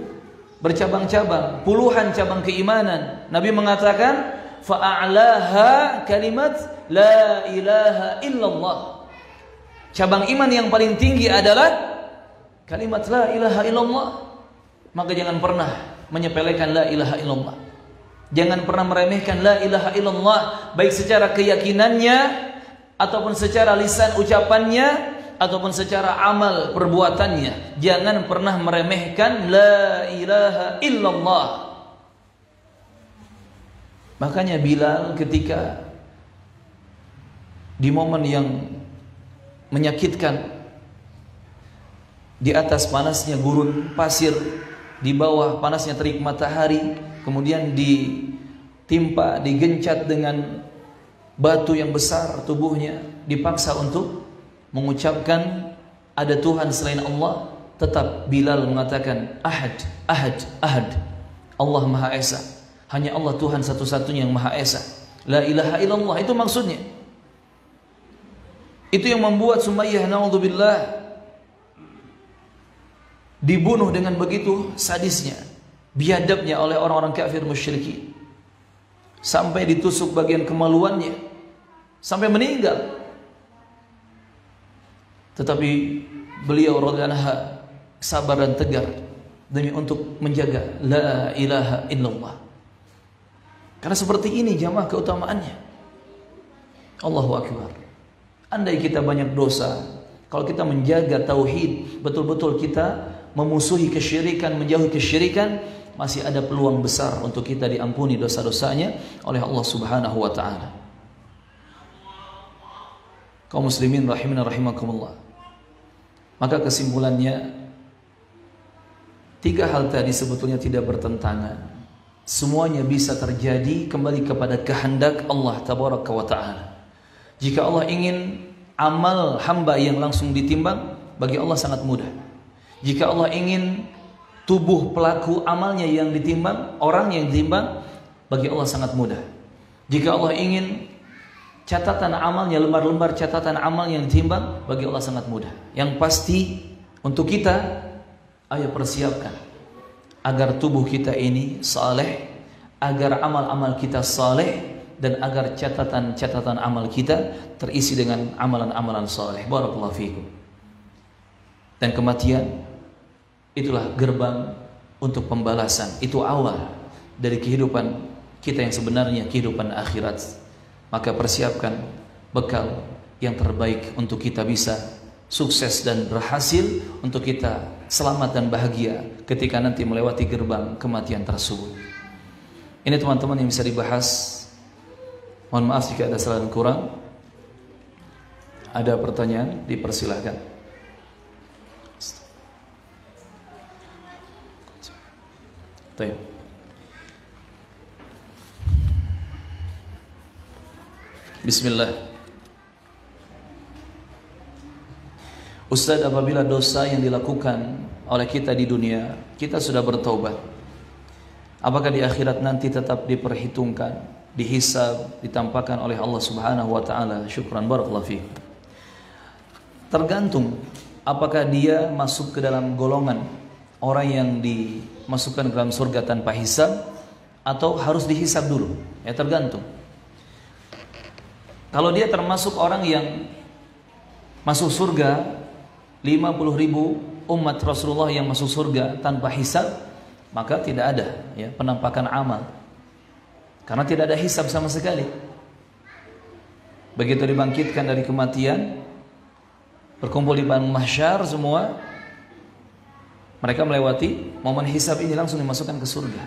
bercabang-cabang, puluhan cabang keimanan, Nabi mengatakan fa'a'laha kalimat la ilaha illallah. Cabang iman yang paling tinggi adalah kalimat la ilaha illallah. Maka jangan pernah menyepelekan la ilaha illallah. Jangan pernah meremehkan la ilaha illallah, baik secara keyakinannya ataupun secara lisan ucapannya ataupun secara amal perbuatannya. Jangan pernah meremehkan la ilaha illallah. Makanya Bilal ketika di momen yang menyakitkan, di atas panasnya gurun pasir, di bawah panasnya terik matahari, kemudian ditimpa, digencat dengan batu yang besar tubuhnya, dipaksa untuk mengucapkan ada Tuhan selain Allah, tetap Bilal mengatakan ahad, ahad, ahad, Allah Maha Esa, hanya Allah Tuhan satu-satunya yang Maha Esa, la ilaha illallah. Itu maksudnya. Itu yang membuat Sumayyah na'udzubillah dibunuh dengan begitu sadisnya, biadabnya oleh orang-orang kafir musyrikin, sampai ditusuk bagian kemaluannya sampai meninggal. Tetapi beliau radhiyallahu anha sabar dan tegar demi untuk menjaga la ilaha illallah. Karena seperti ini jamaah keutamaannya. Allahu akbar. Andai kita banyak dosa, kalau kita menjaga tauhid, betul-betul kita memusuhi kesyirikan, menjauhi kesyirikan, masih ada peluang besar untuk kita diampuni dosa-dosanya oleh Allah Subhanahu wa taala. Kaum muslimin rahimana rahimakumullah. Maka kesimpulannya, tiga hal tadi sebetulnya tidak bertentangan. Semuanya bisa terjadi kembali kepada kehendak Allah tabaraka wa taala. Jika Allah ingin amal hamba yang langsung ditimbang, bagi Allah sangat mudah. Jika Allah ingin tubuh pelaku amalnya yang ditimbang, orang yang ditimbang, bagi Allah sangat mudah. Jika Allah ingin catatan amalnya, lembar-lembar catatan amal yang ditimbang, bagi Allah sangat mudah. Yang pasti untuk kita, ayo persiapkan agar tubuh kita ini saleh, agar amal-amal kita saleh dan agar catatan-catatan amal kita terisi dengan amalan-amalan saleh. Barakallahu fikum. Dan kematian itulah gerbang untuk pembalasan. Itu awal dari kehidupan kita yang sebenarnya kehidupan akhirat. Maka persiapkan bekal yang terbaik untuk kita bisa sukses dan berhasil, untuk kita selamat dan bahagia ketika nanti melewati gerbang kematian tersebut. Ini teman-teman yang bisa dibahas. Mohon maaf jika ada salah dan kurang. Ada pertanyaan, dipersilahkan. Baik. Bismillah. Ustaz, apabila dosa yang dilakukan oleh kita di dunia, kita sudah bertaubat, apakah di akhirat nanti tetap diperhitungkan, dihisab, ditampakkan oleh Allah Subhanahu wa taala? Syukran, barakallahu fiik. Tergantung apakah dia masuk ke dalam golongan orang yang dimasukkan ke dalam surga tanpa hisab atau harus dihisab dulu. Ya, tergantung. Kalau dia termasuk orang yang masuk surga, 50.000 umat Rasulullah yang masuk surga tanpa hisab, maka tidak ada ya penampakan amal. Karena tidak ada hisab sama sekali. Begitu dibangkitkan dari kematian, berkumpul di padang mahsyar semua, mereka melewati momen hisab ini langsung dimasukkan ke surga.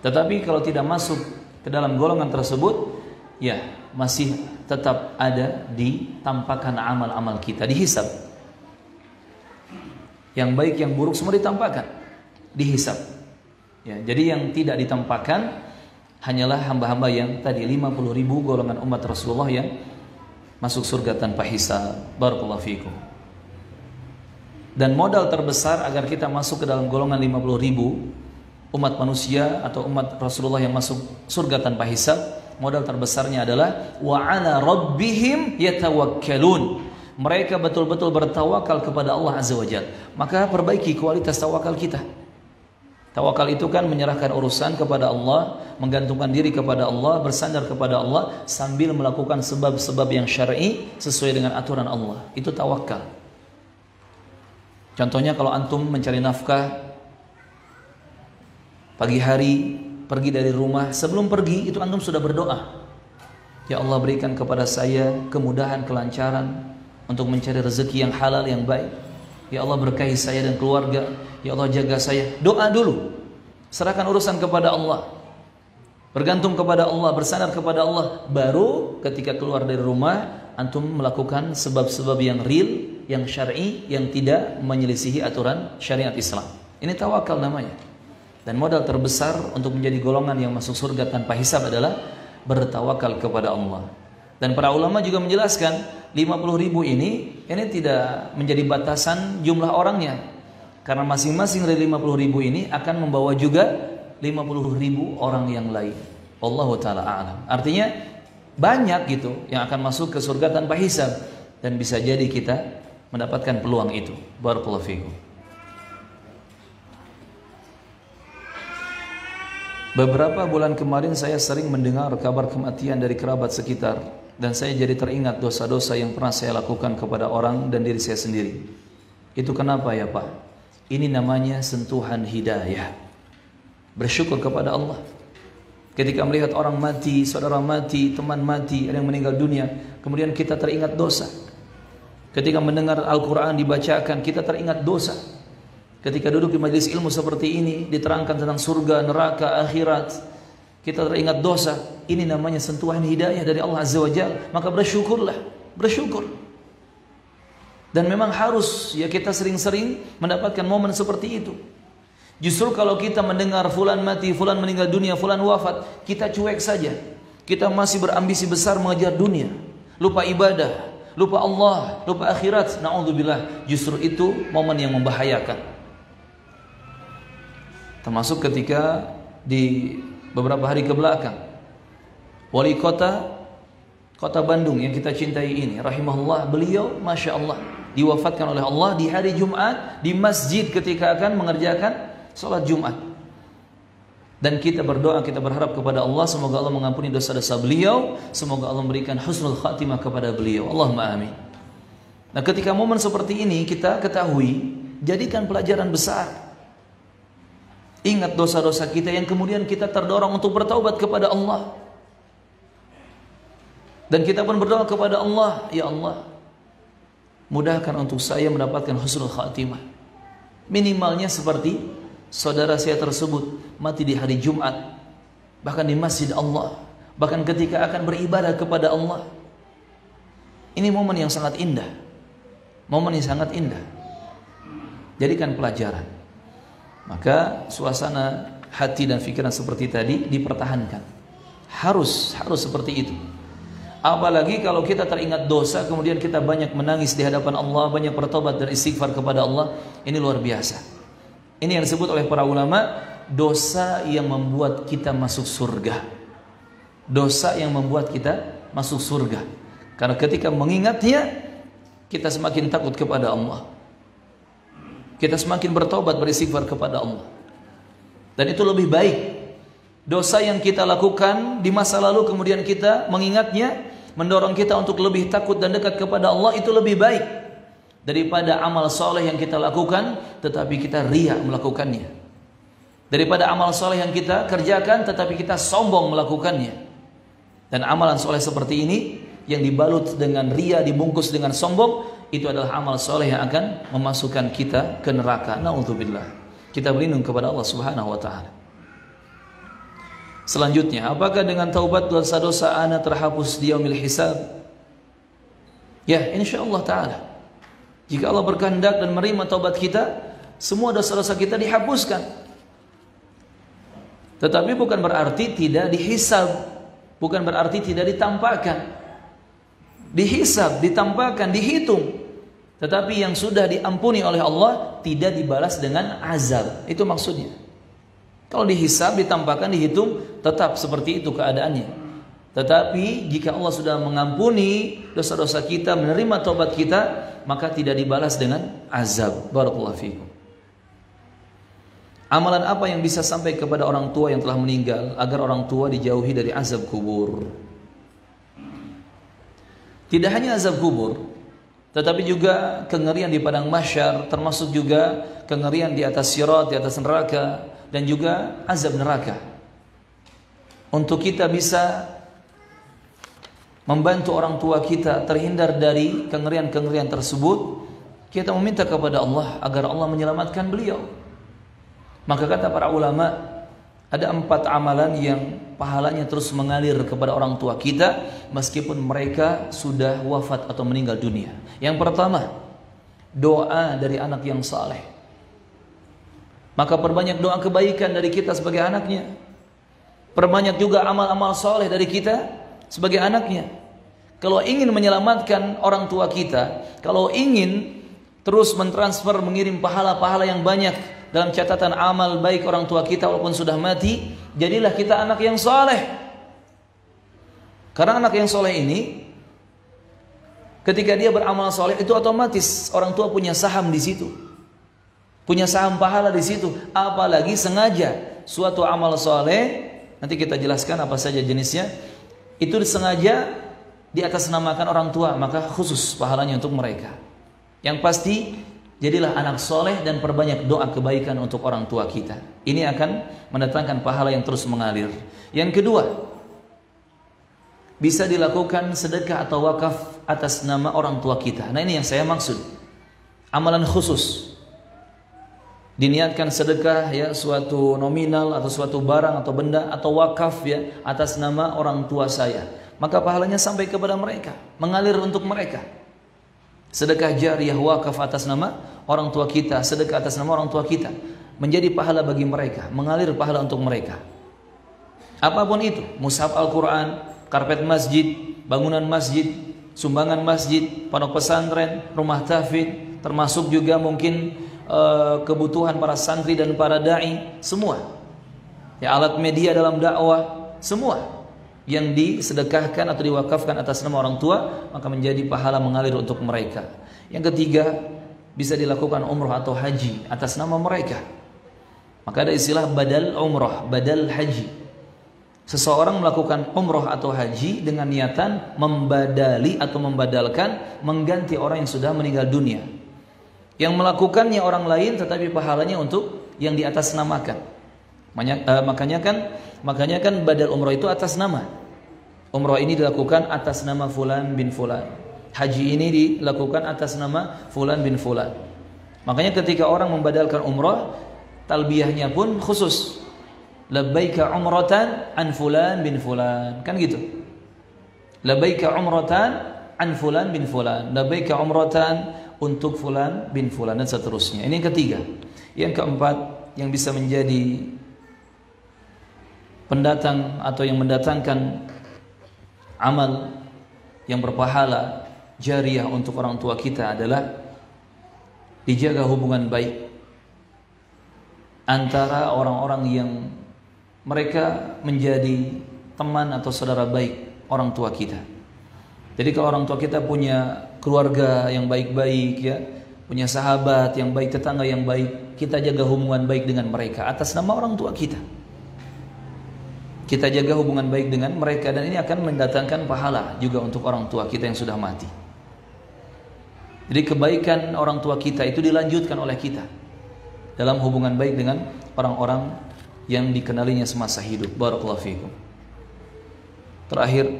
Tetapi kalau tidak masuk ke dalam golongan tersebut, ya masih tetap ada ditampakkan amal-amal kita, dihisab. Yang baik yang buruk semua ditampakkan, dihisab. Ya, jadi yang tidak ditampakkan hanyalah hamba-hamba yang tadi 50.000 golongan umat Rasulullah yang masuk surga tanpa hisab. Barakallahu fikum. Dan modal terbesar agar kita masuk ke dalam golongan 50.000 umat manusia atau umat Rasulullah yang masuk surga tanpa hisab, modal terbesarnya adalah wa 'ala rabbihim yatawakkalun. Mereka betul-betul bertawakal kepada Allah Azza wa Jalla. Maka perbaiki kualitas tawakal kita. Tawakal itu kan menyerahkan urusan kepada Allah, menggantungkan diri kepada Allah, bersandar kepada Allah sambil melakukan sebab-sebab yang syar'i sesuai dengan aturan Allah. Itu tawakal. Contohnya kalau antum mencari nafkah pagi hari, pergi dari rumah, sebelum pergi itu antum sudah berdoa. Ya Allah, berikan kepada saya kemudahan, kelancaran untuk mencari rezeki yang halal, yang baik. Ya Allah, berkahi saya dan keluarga. Ya Allah, jaga saya. Doa dulu. Serahkan urusan kepada Allah. Bergantung kepada Allah, bersandar kepada Allah. Baru ketika keluar dari rumah, antum melakukan sebab-sebab yang real, yang syar'i, yang tidak menyelisihi aturan syariat Islam. Ini tawakal namanya. Dan modal terbesar untuk menjadi golongan yang masuk surga tanpa hisab adalah bertawakal kepada Allah. Dan para ulama juga menjelaskan 50.000 ini tidak menjadi batasan jumlah orangnya. Karena masing-masing dari 50.000 ini akan membawa juga 50.000 orang yang lain. Wallahu ta'ala a'lam. Artinya banyak gitu yang akan masuk ke surga tanpa hisab. Dan bisa jadi kita mendapatkan peluang itu. Barakallahu fikum. Beberapa bulan kemarin saya sering mendengar kabar kematian dari kerabat sekitar, dan saya jadi teringat dosa-dosa yang pernah saya lakukan kepada orang dan diri saya sendiri. Itu kenapa ya Pak? Ini namanya sentuhan hidayah. Bersyukur kepada Allah. Ketika melihat orang mati, saudara mati, teman mati, ada yang meninggal dunia, kemudian kita teringat dosa. Ketika mendengar Al-Quran dibacakan, kita teringat dosa. Ketika duduk di majelis ilmu seperti ini, diterangkan tentang surga, neraka, akhirat, kita teringat dosa. Ini namanya sentuhan hidayah dari Allah Azza wa Jalla. Maka bersyukurlah, bersyukur. Dan memang harus ya kita sering-sering mendapatkan momen seperti itu. Justru kalau kita mendengar fulan mati, fulan meninggal dunia, fulan wafat, kita cuek saja. Kita masih berambisi besar mengejar dunia, lupa ibadah, lupa Allah, lupa akhirat. Na'udzubillah. Justru itu momen yang membahayakan. Termasuk ketika di beberapa hari ke belakang, wali kota Bandung yang kita cintai ini, rahimahullah, beliau Masya Allah diwafatkan oleh Allah di hari Jumat di masjid ketika akan mengerjakan sholat Jumat. Dan kita berdoa, kita berharap kepada Allah, semoga Allah mengampuni dosa-dosa beliau, semoga Allah memberikan husnul khatimah kepada beliau. Allahumma amin. Nah, ketika momen seperti ini kita ketahui, jadikan pelajaran besar. Ingat dosa-dosa kita yang kemudian kita terdorong untuk bertaubat kepada Allah. Dan kita pun berdoa kepada Allah, ya Allah, mudahkan untuk saya mendapatkan husnul khatimah. Minimalnya seperti saudara saya tersebut mati di hari Jumat, bahkan di masjid Allah, bahkan ketika akan beribadah kepada Allah. Ini momen yang sangat indah. Momen yang sangat indah. Jadikan pelajaran. Maka suasana hati dan pikiran seperti tadi dipertahankan. Harus seperti itu. Apalagi kalau kita teringat dosa, kemudian kita banyak menangis di hadapan Allah, banyak bertobat dan istighfar kepada Allah. Ini luar biasa. Ini yang disebut oleh para ulama, dosa yang membuat kita masuk surga. Dosa yang membuat kita masuk surga. Karena ketika mengingatnya, kita semakin takut kepada Allah. Kita semakin bertobat, beristighfar kepada Allah. Dan itu lebih baik. Dosa yang kita lakukan di masa lalu kemudian kita mengingatnya, mendorong kita untuk lebih takut dan dekat kepada Allah, itu lebih baik daripada amal soleh yang kita lakukan tetapi kita riya melakukannya, daripada amal soleh yang kita kerjakan tetapi kita sombong melakukannya. Dan amalan soleh seperti ini yang dibalut dengan riya, dibungkus dengan sombong, itu adalah amal soleh yang akan memasukkan kita ke neraka. Na'udzubillah. Kita berlindung kepada Allah Subhanahu wa ta'ala. Selanjutnya, apakah dengan taubat dosa-dosa ana terhapus di yaumil hisab? Ya, insyaallah ta'ala. Jika Allah berkehendak dan menerima taubat kita, semua dosa-dosa kita dihapuskan. Tetapi bukan berarti tidak dihisab, bukan berarti tidak ditampakkan. Dihisab, ditampakkan, dihitung. Tetapi yang sudah diampuni oleh Allah tidak dibalas dengan azab. Itu maksudnya. Kalau dihisab, ditampakkan, dihitung, tetap seperti itu keadaannya. Tetapi jika Allah sudah mengampuni dosa-dosa kita, menerima taubat kita, maka tidak dibalas dengan azab. Barakallahu fikum. Amalan apa yang bisa sampai kepada orang tua yang telah meninggal agar orang tua dijauhi dari azab kubur? Tidak hanya azab kubur, tetapi juga kengerian di padang mahsyar, termasuk juga kengerian di atas sirat, di atas neraka, dan juga azab neraka. Untuk kita bisa membantu orang tua kita terhindar dari kengerian-kengerian tersebut, kita meminta kepada Allah agar Allah menyelamatkan beliau. Maka kata para ulama, ada 4 amalan yang pahalanya terus mengalir kepada orang tua kita meskipun mereka sudah wafat atau meninggal dunia. Yang pertama, doa dari anak yang saleh. Maka perbanyak doa kebaikan dari kita sebagai anaknya. Perbanyak juga amal-amal soleh dari kita sebagai anaknya. Kalau ingin menyelamatkan orang tua kita, kalau ingin terus mentransfer, mengirim pahala-pahala yang banyak dalam catatan amal baik orang tua kita walaupun sudah mati, jadilah kita anak yang soleh. Karena anak yang soleh ini, ketika dia beramal soleh, itu otomatis orang tua punya saham di situ, punya saham pahala di situ. Apalagi sengaja suatu amal soleh, nanti kita jelaskan apa saja jenisnya, itu disengaja di atas namakan orang tua, maka khusus pahalanya untuk mereka. Yang pasti, jadilah anak soleh dan perbanyak doa kebaikan untuk orang tua kita. Ini akan mendatangkan pahala yang terus mengalir. Yang kedua, bisa dilakukan sedekah atau wakaf atas nama orang tua kita. Nah, ini yang saya maksud. Amalan khusus. Diniatkan sedekah, ya, suatu nominal atau suatu barang atau benda, atau wakaf, ya, atas nama orang tua saya. Maka pahalanya sampai kepada mereka, mengalir untuk mereka. Sedekah jariyah, wakaf atas nama orang tua kita, sedekah atas nama orang tua kita, menjadi pahala bagi mereka, mengalir pahala untuk mereka. Apapun itu, mushaf Al-Quran, karpet masjid, bangunan masjid, sumbangan masjid, pondok pesantren, rumah tahfidz, termasuk juga mungkin kebutuhan para santri dan para dai, semua. Ya, alat media dalam dakwah, semua yang disedekahkan atau diwakafkan atas nama orang tua, maka menjadi pahala mengalir untuk mereka. Yang ketiga, bisa dilakukan umrah atau haji atas nama mereka. Maka ada istilah badal umrah, badal haji. Seseorang melakukan umrah atau haji dengan niatan membadali atau membadalkan, mengganti orang yang sudah meninggal dunia. Yang melakukannya orang lain tetapi pahalanya untuk yang di atas namakan. Makanya kan badal umrah itu atas nama. Umrah ini dilakukan atas nama fulan bin fulan. Haji ini dilakukan atas nama fulan bin fulan. Makanya ketika orang membadalkan umrah, talbiyahnya pun khusus. Labbaika umratan an fulan bin fulan. Kan gitu. Labbaika umratan an fulan bin fulan. Labbaika umratan untuk fulan bin fulan, dan seterusnya. Ini yang ketiga. Yang keempat, yang bisa menjadi pendatang atau yang mendatangkan amal yang berpahala jariah untuk orang tua kita adalah dijaga hubungan baik antara orang-orang yang mereka menjadi teman atau saudara baik orang tua kita. Jadi kalau orang tua kita punya keluarga yang baik-baik, ya, punya sahabat yang baik, tetangga yang baik, kita jaga hubungan baik dengan mereka atas nama orang tua kita. Kita jaga hubungan baik dengan mereka, dan ini akan mendatangkan pahala juga untuk orang tua kita yang sudah mati. Jadi kebaikan orang tua kita itu dilanjutkan oleh kita dalam hubungan baik dengan orang-orang yang dikenalinya semasa hidup. Barakallahu fiikum. Terakhir,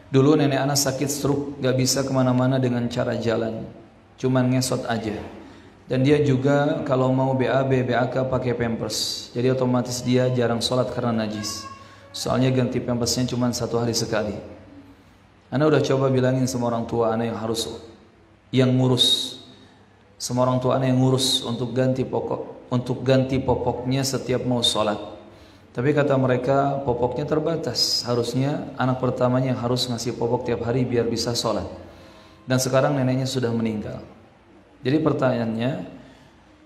dulu nenek anak sakit stroke, gak bisa kemana-mana dengan cara jalan, cuman ngesot aja. Dan dia juga kalau mau BAB, BAK pakai pampers. Jadi otomatis dia jarang sholat karena najis. Soalnya ganti pampersnya cuma 1 hari sekali. Ana udah coba bilangin sama orang tua ana yang ngurus. Sama orang tua ana yang ngurus untuk ganti popoknya setiap mau sholat. Tapi kata mereka popoknya terbatas. Harusnya anak pertamanya yang harus ngasih popok tiap hari biar bisa sholat. Dan sekarang neneknya sudah meninggal. Jadi pertanyaannya,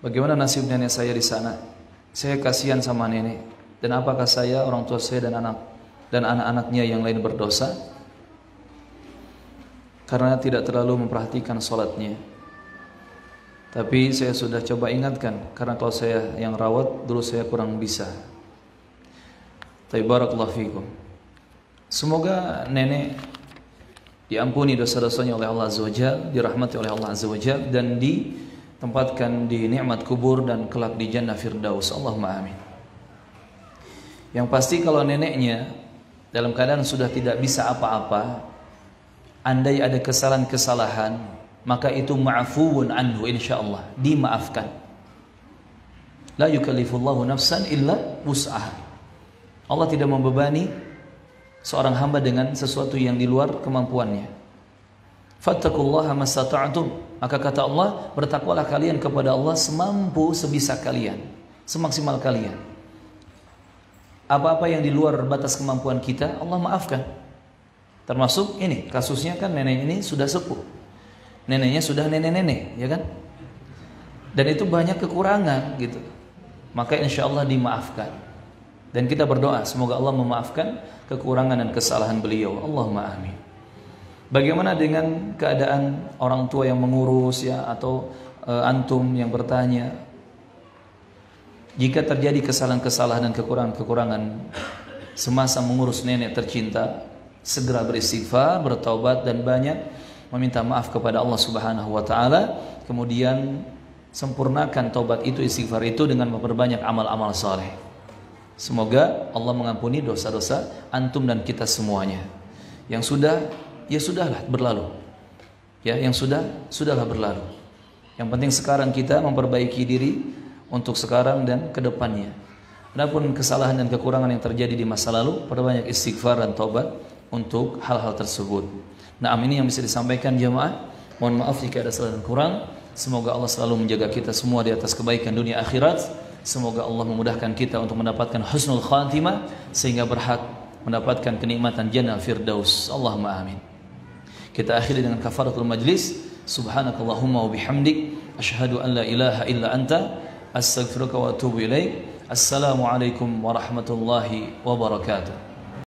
bagaimana nasib nenek saya di sana? Saya kasihan sama nenek. Dan apakah saya, orang tua saya dan anak-anaknya yang lain berdosa? Karena tidak terlalu memperhatikan sholatnya. Tapi saya sudah coba ingatkan, karena kalau saya yang rawat, dulu saya kurang bisa. Barakallahu fikum. Semoga nenek diampuni dosa-dosanya oleh Allah Azza wa Jalla, dirahmati oleh Allah Azza wa Jalla, dan ditempatkan di nikmat kubur dan kelak di jannah firdaus. Allahumma amin. Yang pasti kalau neneknya dalam keadaan sudah tidak bisa apa-apa, andai ada kesalahan-kesalahan, maka itu ma'fuun anhu, insyaallah dimaafkan. La yukallifullahu nafsan illa wus'aha. Allah tidak membebani seorang hamba dengan sesuatu yang di luar kemampuannya. Fattaqullaha mastata'tum. Maka kata Allah, bertakwalah kalian kepada Allah semampu sebisa kalian, semaksimal kalian. Apa-apa yang di luar batas kemampuan kita, Allah maafkan. Termasuk ini, kasusnya kan nenek ini sudah sepuh. Neneknya sudah nenek-nenek, ya kan? Dan itu banyak kekurangan gitu. Maka insyaallah dimaafkan. Dan kita berdoa semoga Allah memaafkan kekurangan dan kesalahan beliau. Allahumma amin. Bagaimana dengan keadaan orang tua yang mengurus, ya, atau antum yang bertanya, jika terjadi kesalahan-kesalahan dan kekurangan-kekurangan semasa mengurus nenek tercinta, segera beristighfar, bertaubat, dan banyak meminta maaf kepada Allah Subhanahu wa taala. Kemudian sempurnakan taubat itu, istighfar itu, dengan memperbanyak amal-amal saleh. Semoga Allah mengampuni dosa-dosa antum dan kita semuanya. Yang sudah, ya sudahlah, berlalu. Ya, yang sudahlah berlalu. Yang penting sekarang kita memperbaiki diri untuk sekarang dan ke depannya. Adapun kesalahan dan kekurangan yang terjadi di masa lalu, perbanyak istighfar dan taubat untuk hal-hal tersebut. Nah, ini yang bisa disampaikan jemaah. Mohon maaf jika ada salah dan kurang. Semoga Allah selalu menjaga kita semua di atas kebaikan dunia akhirat. Semoga Allah memudahkan kita untuk mendapatkan husnul khatimah sehingga berhak mendapatkan kenikmatan jannah firdaus. Allahumma amin. Kita akhiri dengan kafaratul majlis. Subhanakallahumma wa bihamdik, asyhadu an la ilaha illa anta, astaghfiruka wa atubu ilaik. Assalamualaikum warahmatullahi wabarakatuh.